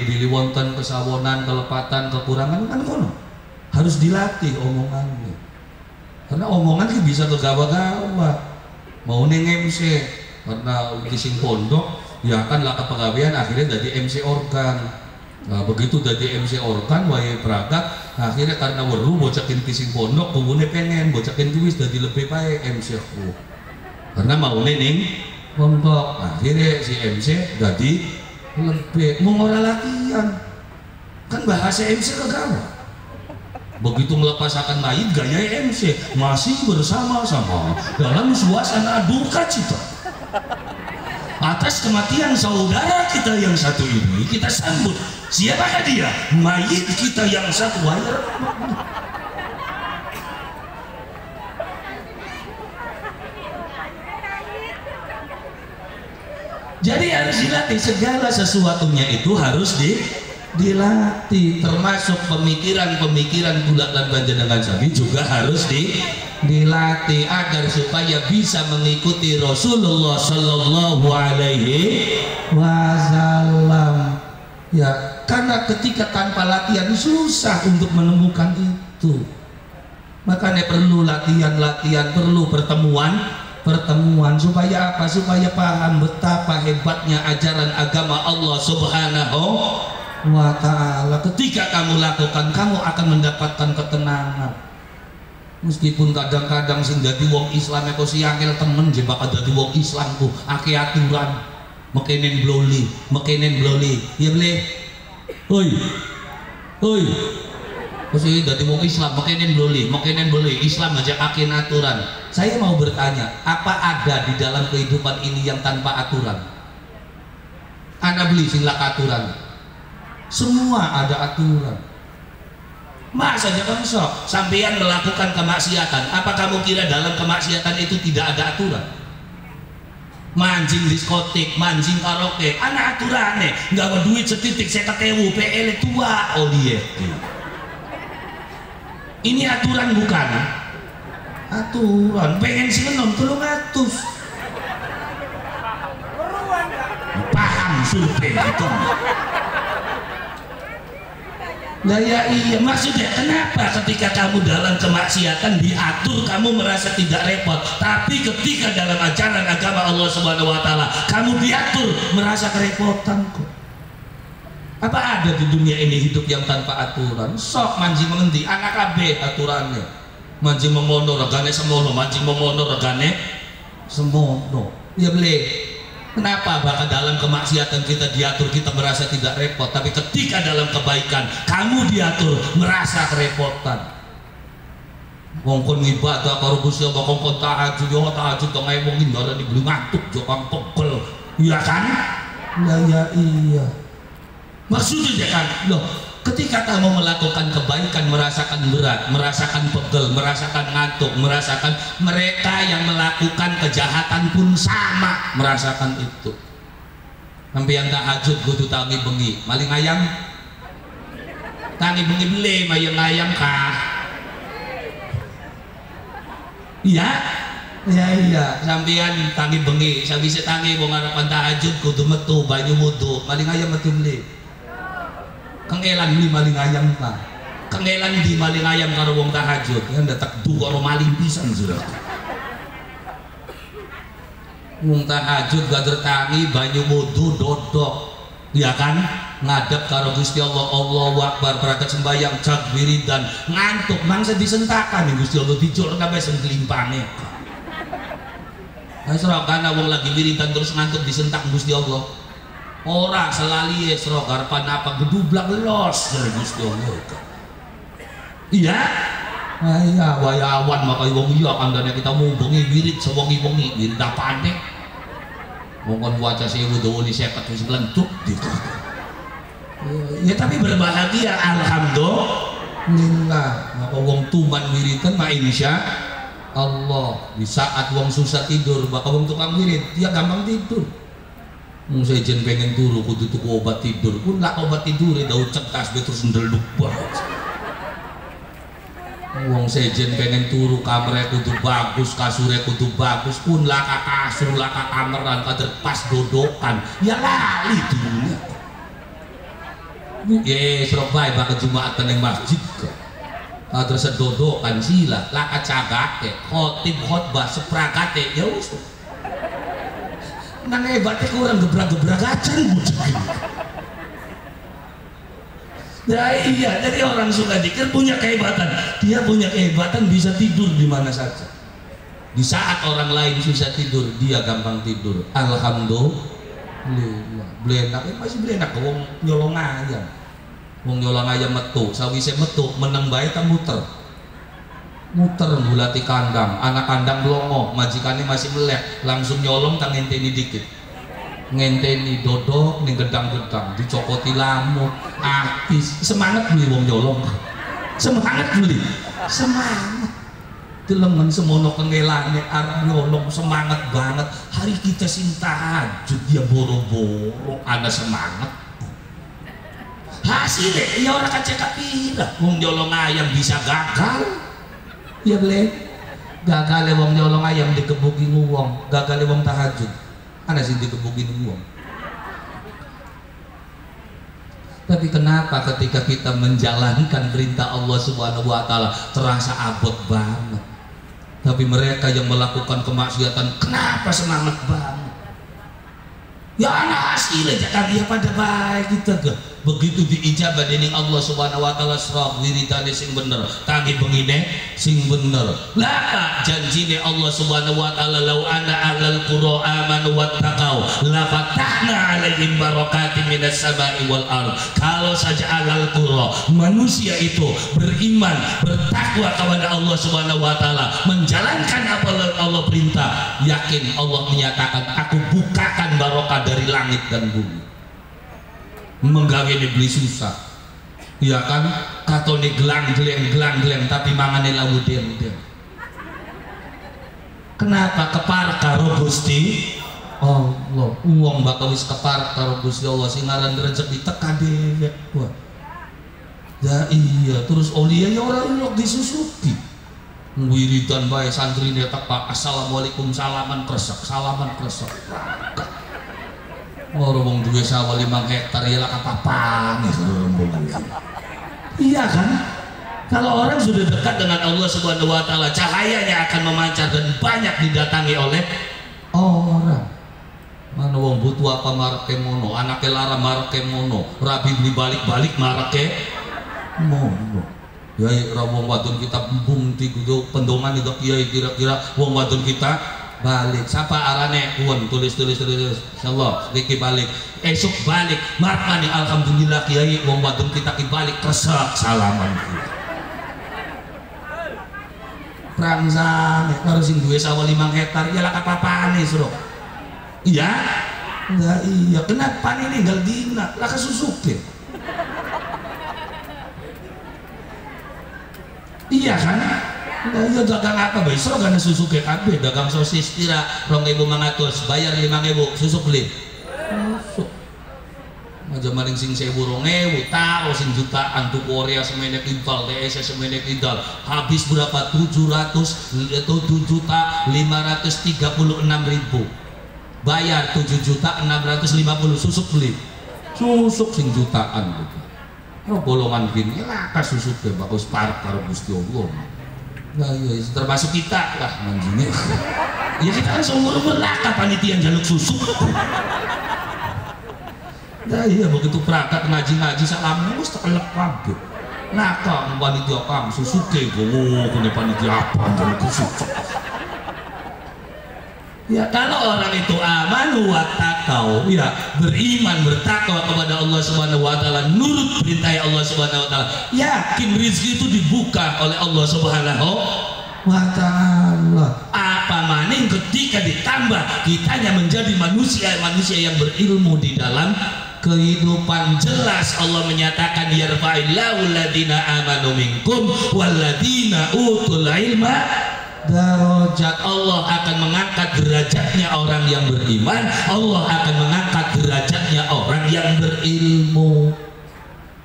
bilih wonten kesawonan, kelepatan, kekurangan kan kono. Harus dilatih omongannya. Karena omongan ki bisa kegawa-gawa. Mau ning MC karena kising pondok ya kan lah kepegawaian akhirnya jadi MC organ. Nah, begitu dari MC organ wae pragat akhirnya karena weruh bocakin kising pondok kumune pengen bocakin kuis dadi lebih baik MC aku karena mau ning pondok akhirnya si MC dadi lebih mau ora latihan kan bahasa MC kegawa begitu melepaskan mayit gaya MC masih bersama-sama dalam suasana duka cita atas kematian saudara kita yang satu ini. Kita sambut siapakah dia? Mayit kita yang satu. Jadi harus dilatih, segala sesuatunya itu harus dilatih, termasuk pemikiran-pemikiran bulat dan panjenengan sabi juga harus dilatih agar supaya bisa mengikuti Rasulullah Sallallahu Alaihi Wasallam. Ya, karena ketika tanpa latihan susah untuk menemukan itu. Makanya perlu latihan, perlu pertemuan supaya apa? Supaya paham betapa hebatnya ajaran agama Allah Subhanahu wa Ta'ala. Ketika kamu lakukan, kamu akan mendapatkan ketenangan. Meskipun kadang-kadang sing dadi wong Islam kok si angel temen je bakal dadi wong Islamku akeh aturan mekenen bloli ya ble oi kok si dadi wong Islam mekenen bloli Islam aja akeh aturan. Saya mau bertanya, apa ada di dalam kehidupan ini yang tanpa aturan? Ana beli sing lak aturan. Semua ada aturan. Masa jangan sok sampeyan melakukan kemaksiatan, apa kamu kira dalam kemaksiatan itu tidak ada aturan? Mancing diskotik, mancing karaoke, ana aturane, nggak ada duit setitik 50.000 PL tua dia. Ini aturan bukan? Aturan, pengen sih menom 300. Paham survei itu. Nah ya iya, maksudnya kenapa ketika kamu dalam kemaksiatan diatur kamu merasa tidak repot, tapi ketika dalam ajaran agama Allah Subhanahu wa Ta'ala kamu diatur merasa kerepotan kok. Apa ada di dunia ini hidup yang tanpa aturan? Sok manji mengendi anak kabeh aturannya. Manji memono regane semono, manji memono regane semono. Ya boleh. Kenapa? Bahkan dalam kemaksiatan kita diatur, kita merasa tidak repot. Tapi ketika dalam kebaikan kamu diatur, merasa kerepotan. Ngongkon ibadah karo Gusti Allah, ngongkon tahajud, yo tahajud kok ngomongin ora dibeli ngantuk yo kang pegel. Iya kan? Ya iya. Maksudnya kan, loh, ketika kamu melakukan kebaikan merasakan berat, merasakan pegel, merasakan ngantuk, merasakan mereka yang melakukan kejahatan pun sama merasakan itu. Sampai yang tahajud kudu tangi bengi, maling ayam, tangi bengi beli, mayang ayam kah? Iya, iya, sampean tangi bengi, sampai setangi mau ngarapan tahajud kudu metu banyu wudu, maling ayam metu beli. Kengelan beli maling ayam pak, kengelan di maling ayam karo wong tahajud, yang datak du karo maling pisan sudah. Wong tahajud gak tertangi banyu wudu dodok, ya kan? Ngadep karo Gusti Allah, Allahu Akbar, berangkat sembahyang jak wiridan, ngantuk mangsa disentakan nih Gusti Allah dijor kabeh sing kelimpane. Asra kana wong lagi wiridan terus ngantuk disentak Gusti Allah. Ora selali esro garpan apa gedublak los dari Gusti Allah. Iya, iya wayawan maka wong iya kandane kita mubungi wirid sewengi-wengi wirid apane. Mongkon waca 1000 dawuh 50 wis lentuk gitu. Ya tapi berbahagia alhamdulillah. Maka wong tuman wiridan mah insya Allah di saat wong susah tidur, maka wong tukang wirid dia gampang tidur. Saya jen pengen turu kudu tuku obat tidur pun lah obat tidur daun cekas terus ndeluk banget. Wong sejen pengen turu kamarnya kudu bagus, kasurnya kudu bagus pun lah kasur lah kameran kader pas dodokan ya lali dunia. Ya Surabaya bakal Jumatan yang masjid kok. Kader sedodokan sila lah kacagate khotib khotbah sepragate ya wis. Nang hebatnya kurang gebrak-gebrak aja ya iya, jadi orang suka dikir punya kehebatan, dia punya kehebatan bisa tidur di mana saja. Di saat orang lain susah tidur, dia gampang tidur. Alhamdulillah. Blenak, masih blenak wong nyolong ayam. Wong nyolong ayam metu, sawise metu meneng bae ta muter bulati kandang, anak kandang blongo, majikannya masih melek, langsung nyolong tak ngenteni dikit, ngenteni dodok ning gedang-gedang, dicokoti lamuk, apis, semangat beli wong nyolong, semangat beli, semangat, delengen semono kengelane arep nyolong semangat banget, hari kita sing tahajud dia boro-boro, ada semangat. Hasilnya ya orang kacek kapira, wong nyolong ayam bisa gagal. Ya boleh gagal wong nyolong ayam dikebuki wong, gagal wong tahajud ana sing dikebuki wong. Tapi kenapa ketika kita menjalankan perintah Allah Subhanahu wa taala terasa abot banget, tapi mereka yang melakukan kemaksiatan kenapa semangat banget? Ya anak hasilnya jangan dia pada baik kita ke begitu diijabah dening Allah Subhanahu wa taala srok wiridane sing bener tangi bengine sing bener lah janjine Allah Subhanahu wa taala lau anna ahlal qura amanu wattaqau la fatahna alaihim barakatin minas sama'i wal ard. Kalau saja ahlal qura manusia itu beriman bertakwa kepada Allah Subhanahu wa taala menjalankan apa Allah perintah, yakin Allah menyatakan aku bukakan barokah dari langit dan bumi. Menggawe beli susah ya kan katone gelang-geleng tapi mangane lawu den-den. Kenapa kepar karo Gusti Allah, uang bakal wis kepar karo Gusti Allah sing ngaran rezeki teka dewek wah ya iya terus olia ya orang ulok disusupi wiridan bae santrine tepak assalamualaikum salaman kresek orang wong duwe sawah 5 hektar ya lah apa-apaan iya kan? Kalau orang sudah dekat dengan Allah Subhanahu wa taala cahayanya akan memancar dan banyak didatangi oleh orang. Ana wong butuh apa marake mono, anake lara marake mono, rabi beli balik-balik marake mono. Ya wong wadon kita bung tigo pendongan itu kiai kira-kira wong wadon kita balik. Siapa arane kuon tulis insyaallah sedikit balik. Esok balik markani alhamdulillah kiai wong wadon kita ki balik kresek salaman. Rangsang karo sing duwe sawah 5 hektar ya lah apa-apane suro. Iya? Enggak iya, kenapa nih ninggal dina? Lah kesusuke. Iya kan? Nah, iya dagang apa besok kan susuke kabeh, dagang sosis kira 2.500 bayar 5.000 susuk beli. Susuk. Aja maling sing 1.000 taruh sing jutaan tuh Korea semenek intal, TS semenek intal. Habis berapa? 700 atau 7.536.000. Bayar 7.650 susuk beli. Susuk sing jutaan gitu. Kalau golongan gini lah susuk deh bagus park karo Gusti Allah. Nah iya termasuk kita lah manjine. Ya kita kan seumur-umur lah panitia jaluk susuk. Nah iya begitu perangkat ngaji-ngaji salam wis tekelek kabeh. Nah kok panitia kam susuke gowo kene panitia apa jaluk susuk. Ya kalau orang itu amanu wa taqau, ya beriman bertakwa kepada Allah Subhanahu wa taala, nurut perintah Allah Subhanahu wa taala, yakin rezeki itu dibuka oleh Allah Subhanahu wa taala. Apa maning ketika ditambah kitanya menjadi manusia yang berilmu di dalam kehidupan. Jelas Allah menyatakan yarfa'illahu alladziina aamanu minkum walladziina utul ilma darajat. Allah akan mengangkat derajatnya orang yang beriman, Allah akan mengangkat derajatnya orang yang berilmu.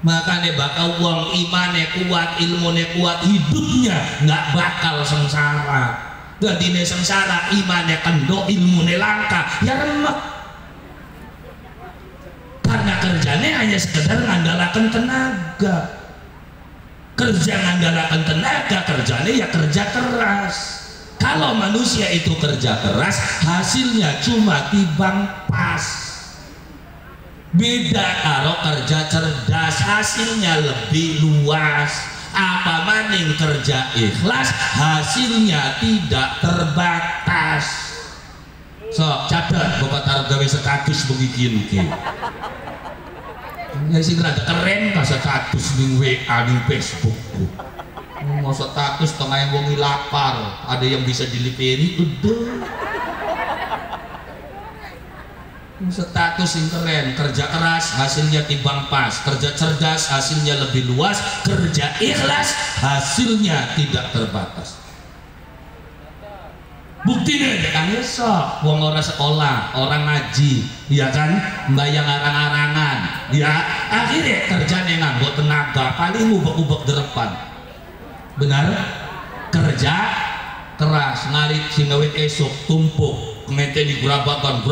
Makanya bakal uang imane kuat, ilmune kuat, hidupnya nggak bakal sengsara. Dadine sengsara, imane kendok, ilmune langka, ya remek. Karena kerjanya hanya sekedar ngandalakan tenaga. Kerja ngandalakan tenaga, kerjanya ya kerja keras. Kalau manusia itu kerja keras, hasilnya cuma timbang pas. Beda kalau kerja cerdas, hasilnya lebih luas. Apa maning kerja ikhlas, hasilnya tidak terbatas. So, cadat bapak taruh gawe status begini. Ya sih rada keren pas status ning WA ning Facebook. Mau status tengah yang wong lapar, ada yang bisa dilipiri udah. Status yang keren, kerja keras hasilnya timbang pas, kerja cerdas hasilnya lebih luas, kerja ikhlas hasilnya tidak terbatas. Buktinya aja kan esok wong ora sekolah, orang ngaji, ya kan, mbayang arang-arangan, ya akhirnya kerjanya nganggo tenaga, paling ubek-ubek di depan. Benar? Kerja keras, ngarit singawit esok, tumpuk, ngenteni gurabakan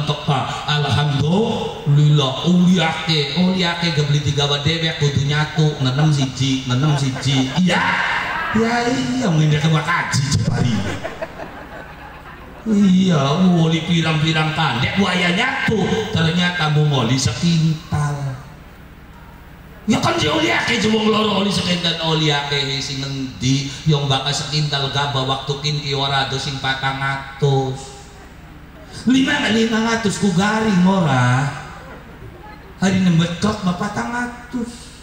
teka. Alhamdulillah, uliake gebeli 3 wadewek kudu nyatu, nenem siji. Iya, ngene ke kaji jebari. Iya, ngoli pirang-pirang tandek buaya nyatu, ternyata ngoli sekintal. Ya kan si oliake jebong loro oli sekintal oliake sing ngendi yang bakal sekintal gaba waktu kinki warado sing 400. 500 ku garing ora. Hari nembetok 400.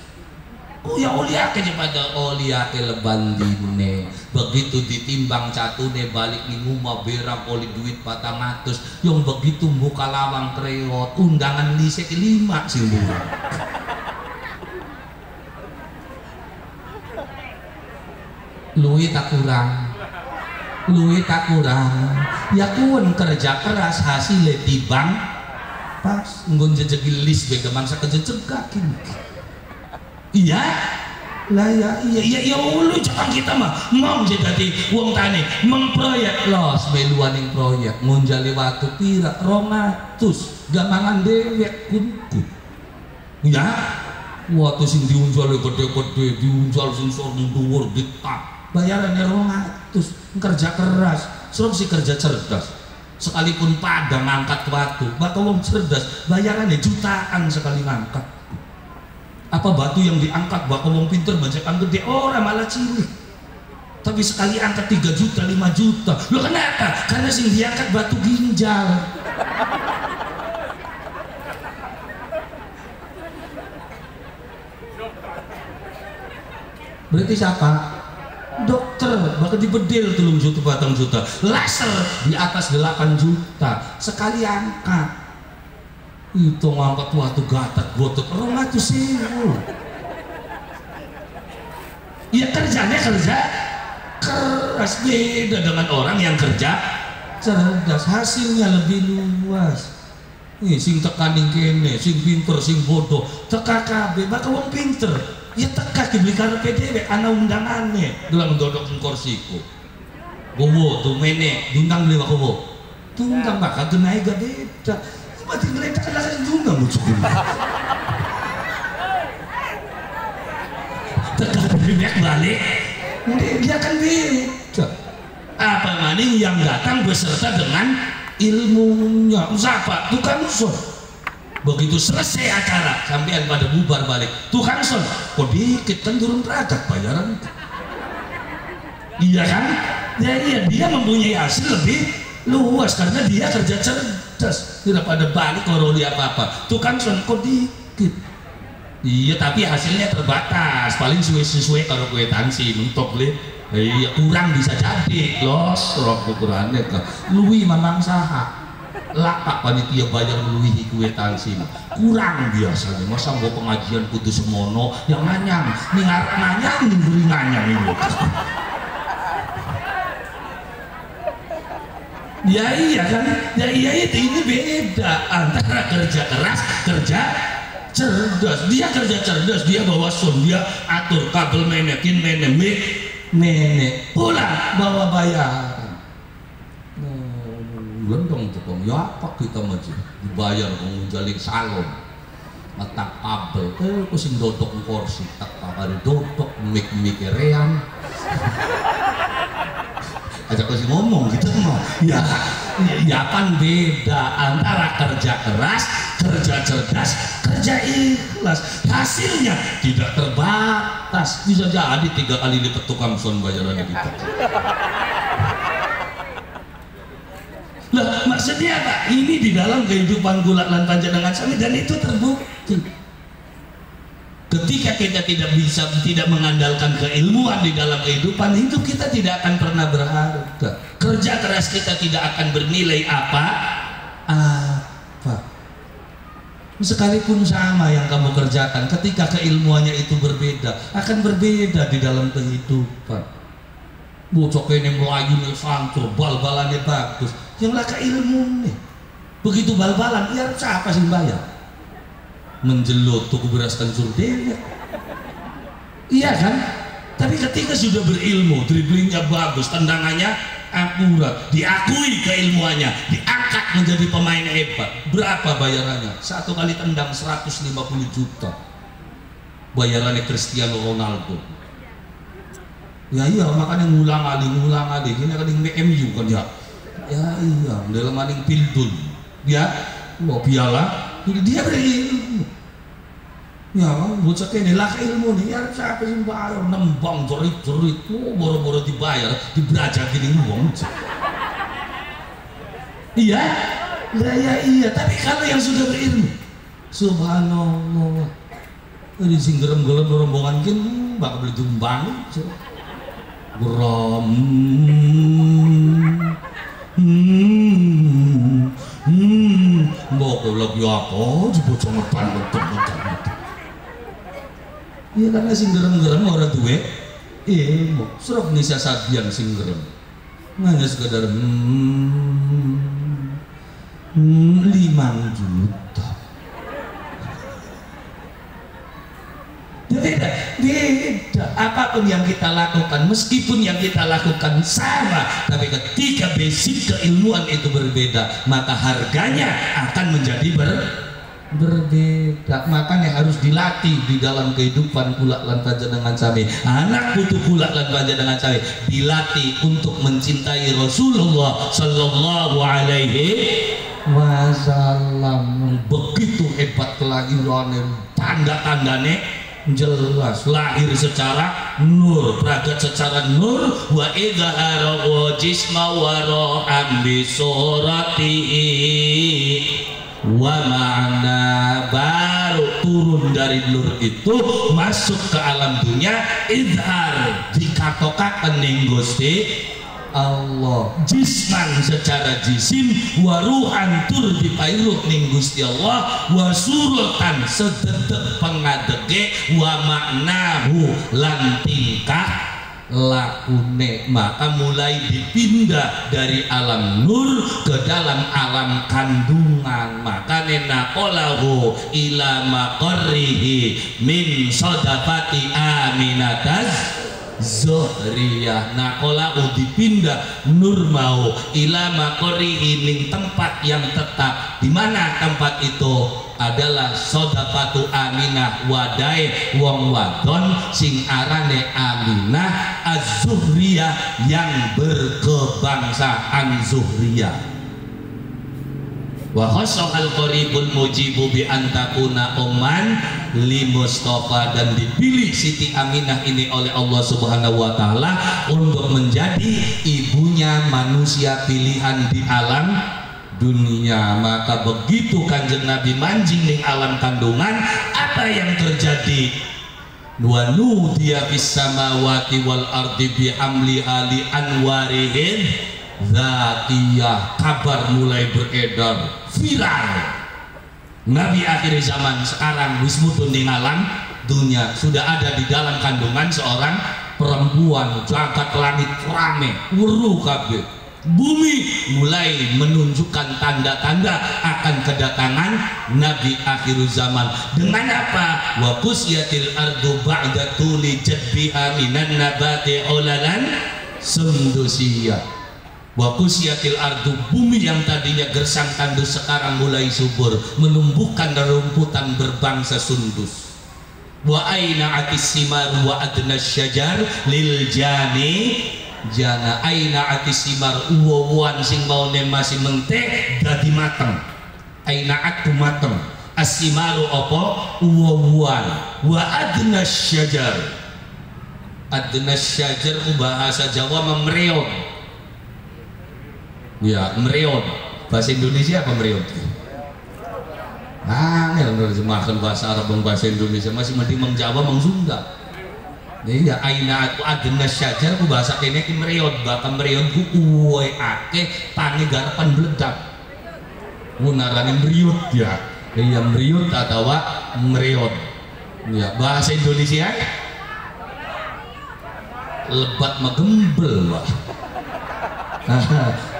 Oh ya oliake pada oliake leban dine. Begitu ditimbang catune balik ning omah berang oli duit 400. Yang begitu buka lawang kreot undangan lisek 5 sing murah. Luwih tak kurang. Ya kuwen kerja keras hasilnya tibang pas nggon jejegi list be kemangsa kejejegak kini. Iya lah ya ulu jangan kita mah mau jadi wong tani memproyek los meluaning proyek ngunjali waktu pira 200 gamangan dewek kunku ya waktu sing diunjal gede-gede diunjal sing sorong dhuwur ditap bayarannya 200 kerja keras serok si kerja cerdas sekalipun pada ngangkat batu, batu wong cerdas bayarannya jutaan sekali ngangkat. Apa batu yang diangkat batu wong pinter banyakan gede, orang malah cilik. Tapi sekali angkat 3 juta 5 juta. Loh kenapa? Karena sing diangkat batu ginjal. Berarti siapa? Dokter, bahkan dibedil 3 juta 4 juta. Laser di atas 8 juta sekali angkat. Itu ngangkat waktu gatat gotot 200.000. Ya kerjanya kerja keras, beda dengan orang yang kerja cerdas, hasilnya lebih luas. Nih sing tekaning kene, sing pinter, sing bodoh, teka kabeh, bakal wong pinter. Ya teka dibeli karena PDW, ana undangannya dalam dodok kursiku. Gowo tuh mene, diundang beli wakowo. Tunggang bakal kenai gak beda. Berarti ngeledak kan langsung diundang lucu. Teka beli balik. Dia kan beda. Apa maning yang datang beserta dengan ilmunya. Siapa? Tukang son. Begitu selesai acara sampean pada bubar balik, tukang son kok dikit kan turun derajat bayaran. Iya kan? Ya iya, dia mempunyai hasil lebih luas karena dia kerja cerdas, tidak pada balik kalau dia apa-apa. Tukang son kok dikit. Iya, tapi hasilnya terbatas, paling sesuai kalau kue tansi mentok le. Iya, kurang bisa jadi los roh ukurannya ke luwi mamang saha lakak panitia bayar meluihi kue tansi kurang biasanya. Masa mau pengajian kudu semono yang nganyang ningar nganyang beri nganyang ini. Ya iya kan, ya iya itu ini beda antara kerja keras kerja cerdas. Dia kerja cerdas, dia bawa son, dia atur kabel menekin nenek pulang bawa bayaran. Gendong tukang, ya apa kita maju dibayar menjalin salon letak kabel, kucing dodok kursi tak kali dodok mik rean ajak kasih ngomong gitu mau ya kan beda antara kerja keras kerja cerdas kerja ikhlas, hasilnya tidak terbatas, bisa jadi 3 kali lipat tukang son bayarannya kita. Lah maksudnya apa? Ini di dalam kehidupan gula lan panjenengan sami dan itu terbukti. Ketika kita tidak mengandalkan keilmuan di dalam kehidupan hidup kita tidak akan pernah berharga. Kerja keras kita tidak akan bernilai apa. Sekalipun sama yang kamu kerjakan, ketika keilmuannya itu berbeda, akan berbeda di dalam kehidupan. Bocok ini melayu nih santur, bal-balannya bagus, yang laka ilmu nih. Begitu bal-balan, ya siapa sih bayar? Menjelut tuku beras kencur dia. Iya kan? Tapi ketika sudah berilmu, driblingnya bagus, tendangannya akurat, diakui keilmuannya, diangkat menjadi pemain hebat. Berapa bayarannya? 1 kali tendang 150 juta. Bayarannya Cristiano Ronaldo. Ya iya, makanya ngulang ali ini kan yang MU kan ya. Ya iya, dalam maning pildun. Ya, mau piala, dia berilmu. Ya, bocah ini lah ilmu nih, ya siapa sih bayar nembang jerit-jerit, boro-boro dibayar, diberajak gini ngomong. Iya, ya iya, tapi kalau yang sudah berilmu, subhanallah, ini singgerem-gerem rombongan kan, bakal beli tumbang, geram, mau lagi apa, bocah ngepan bentuk. Iya karena sing gerem-gerem orang duwe ilmu, serok nisa sabian sing gerem, hanya sekedar 5 juta. Beda. Apapun yang kita lakukan, meskipun yang kita lakukan sama, tapi ketika basic keilmuan itu berbeda, maka harganya akan menjadi berbeda, makanya harus dilatih di dalam kehidupan kula lan panjenengan sami. Anak butuh kula lan panjenengan sami dilatih untuk mencintai Rasulullah sallallahu alaihi wasallam. Begitu hebat kelahirannya, tanda-tandane jelas, lahir secara nur, pragat secara nur. Wa idhara wajisma wa ro'am bisuratihi wa ma'na, baru turun dari nur itu masuk ke alam dunia. Izhar dikatokaken ning Gusti Allah, jisman secara jisim, wa ruhan tur dipairuh ning Gusti Allah, wa suratan sededek pengadege, wa maknahu lan tingkah lakune. Maka mulai dipindah dari alam nur ke dalam alam kandungan. Maka naqalahu ila maqarrihi min sadaqati Aminataz Zuhriyah. Naqalahu dipindah nur mau ila maqarrihi ning tempat yang tetap. Di mana tempat itu? Adalah Sodaqatu Aminah, wadai wong wadon sing arane Aminah Az-Zuhriyah, yang berkebangsaan Zuhriyah. Wa khasal qaribul mujibu bi antakuna umman li Mustafa, dan dipilih Siti Aminah ini oleh Allah Subhanahu wa taala untuk menjadi ibunya manusia pilihan di alam dunia. Maka begitu Kanjeng Nabi manjing ning alam kandungan, apa yang terjadi? Wa nudiya fis samawati wal ardi bi hamli ali anwarihin dzatiyah. Kabar mulai beredar, viral. Nabi akhir zaman sekarang wis mudhun ning alam dunia, sudah ada di dalam kandungan seorang perempuan. Jagat langit rame, weruh kabeh. Bumi mulai menunjukkan tanda-tanda akan kedatangan Nabi akhir zaman. Dengan apa? Wa qusyatil ardu ba'da tuli jadbiha minan nabati ulalan sundusiyah. Wa qusyatil ardu, bumi yang tadinya gersang tandus sekarang mulai subur, menumbuhkan rumputan berbangsa sundus. Wa aina atis simar wa adna syajar lil jani jana. Aina atisimar, uwawan sing mau masih mente dadi mateng. Aina atu mateng, asimaru opo uwawan. Wa adna syajar, adna syajar bahasa Jawa memreot. Ya, mereot. Bahasa Indonesia apa mereot? Angel nerjemahkan bahasa Arab dan bahasa Indonesia, masih mending Jawa Sunda. Iya, aina aku adena syajar ku bahasa kene ki meriot, bakal meriot ku uwe ake tangi garapan bledak. Munarane meriut ya. Iya meriut atau meriot. Ya, bahasa Indonesia lebat megembel lah.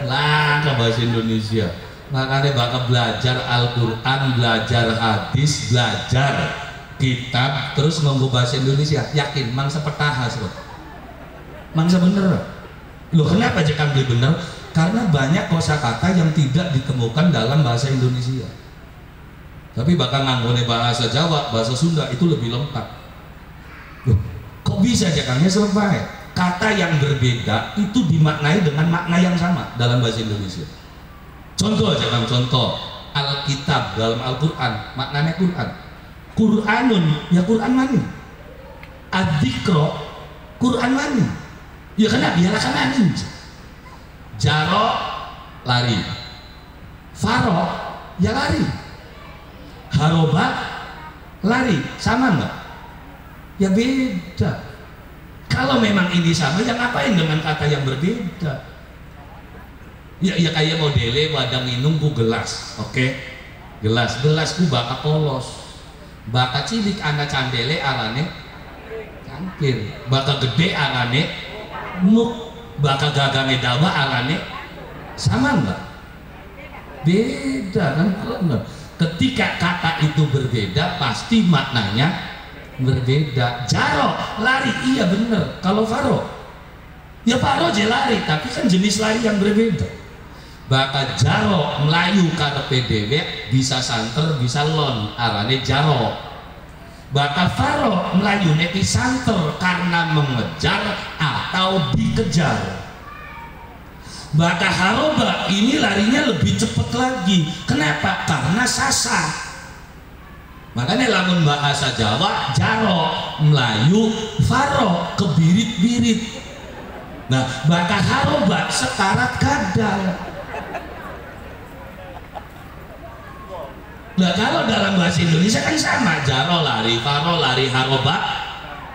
Lah ke bahasa Indonesia. Makanya bakal belajar Al-Quran, belajar hadis, belajar kitab, terus ngomong bahasa Indonesia. Yakin mangsa petaha sobat, mangsa bener loh. Kenapa jika ambil bener? Karena banyak kosakata yang tidak ditemukan dalam bahasa Indonesia, tapi bakal nganggone bahasa Jawa, bahasa Sunda itu lebih lengkap. Loh, kok bisa jakarnya selesai? Kata yang berbeda itu dimaknai dengan makna yang sama dalam bahasa Indonesia. Contoh aja kan, contoh Alkitab dalam Al-Quran maknanya Quran. Quranun ya Quran mani, Adzikro Quran mani, ya kenapa? Ya laksanain. Jaro lari, Faro ya lari, Haroba lari, sama nggak? Ya beda. Kalau memang ini sama, ya ngapain dengan kata yang berbeda? Ya kayak modele wadah minum ku gelas, oke? Gelasku bakal polos. Baka cilik anak candele arane cangkir, baka gede arane muk, baka gagange dawa arane sama enggak? Beda kan? Ketika kata itu berbeda pasti maknanya berbeda. Jaro lari, iya bener. Kalau faro ya faro aja lari, tapi kan jenis lari yang berbeda. Bakal jaro melayu karepe dewek bisa santer bisa lon arane jaro. Bakal faro melayu neki santer karena mengejar atau dikejar. Bakal haroba ini larinya lebih cepat lagi. Kenapa? Karena sasa. Makanya lamun bahasa Jawa jaro melayu faro kebirit-birit. Nah bakal haroba sekarat kadal. Nah kalau dalam bahasa Indonesia kan sama, jaro lari, faro lari, haroba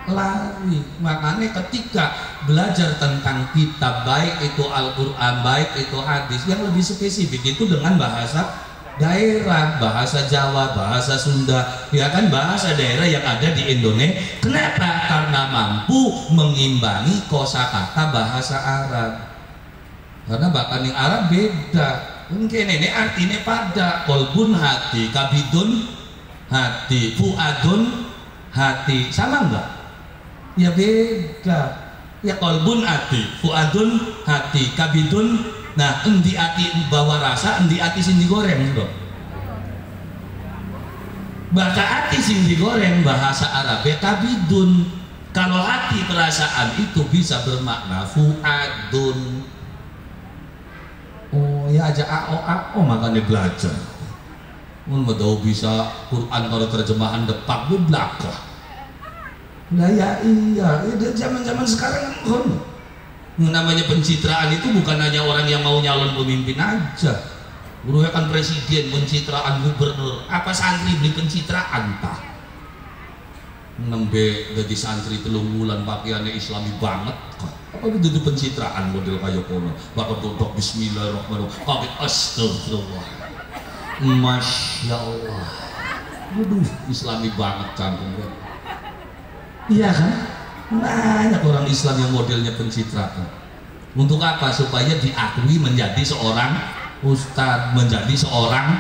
lari. Makanya ketika belajar tentang kitab, baik itu Al-Quran, baik itu hadis, yang lebih spesifik itu dengan bahasa daerah, bahasa Jawa, bahasa Sunda, ya kan, bahasa daerah yang ada di Indonesia. Kenapa? Karena mampu mengimbangi kosakata bahasa Arab. Karena bahkan yang Arab beda. Mungkin ini artinya pada kolbun hati, kabidun hati, fuadun hati, sama enggak? Ya beda. Ya kolbun hati, fuadun hati, kabidun. Nah, endi hati bawa rasa, endi hati sing digoreng bro. Bahkan hati sing digoreng bahasa Arab ya kabidun. Kalau hati perasaan itu bisa bermakna fuadun. Oh ya aja AO makanya belajar. Mun mau bisa Quran kalau terjemahan depak gue belakang. Nah ya iya, zaman-zaman sekarang kan namanya pencitraan itu bukan hanya orang yang mau nyalon pemimpin aja. Gurunya kan presiden, pencitraan gubernur. Apa santri beli pencitraan pak? Nembe jadi santri 3 bulan pakaiannya Islami banget kok. Apa itu pencitraan model kayak kono? Bakal duduk bismillahirrahmanirrahim. Kaget astagfirullah. Masya Allah. Waduh, Islami banget kampung gue. Iya kan? Banyak orang Islam yang modelnya pencitraan. Untuk apa? Supaya diakui menjadi seorang ustadz, menjadi seorang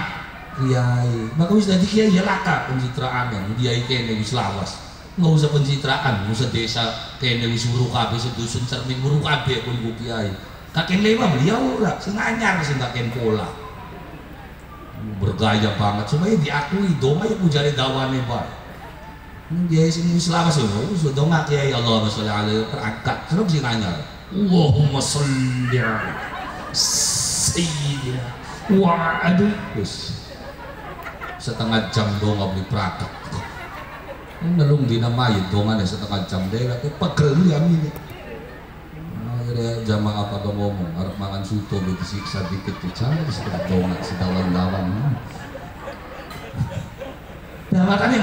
kiai. Maka wis dadi kiai ya laka pencitraan yang kiai kene wis lawas. Nggak usah pencitraan, nggak usah desa kene wis weruh kabeh sedusun cermin weruh kabeh pun ku kiai. Kakek lema beliau ora sing anyar sing kakek pola. Bergaya banget supaya diakui dong aja pujane dawane bae. Kiai sing wis lawas yo wis dongak kiai Allahumma sholli alaihi terangkat terus sing anyar. Allahumma sholli ala sayyidina wa aduh wis setengah jam dong nggak beli praktek. Ngelung dinamai dongannya setengah jam deh, pegel ya ini. Akhirnya jamaah apa dong ngomong, harap makan soto disiksa dikit dicari setengah dongan sedawan-dawan. Nah makanya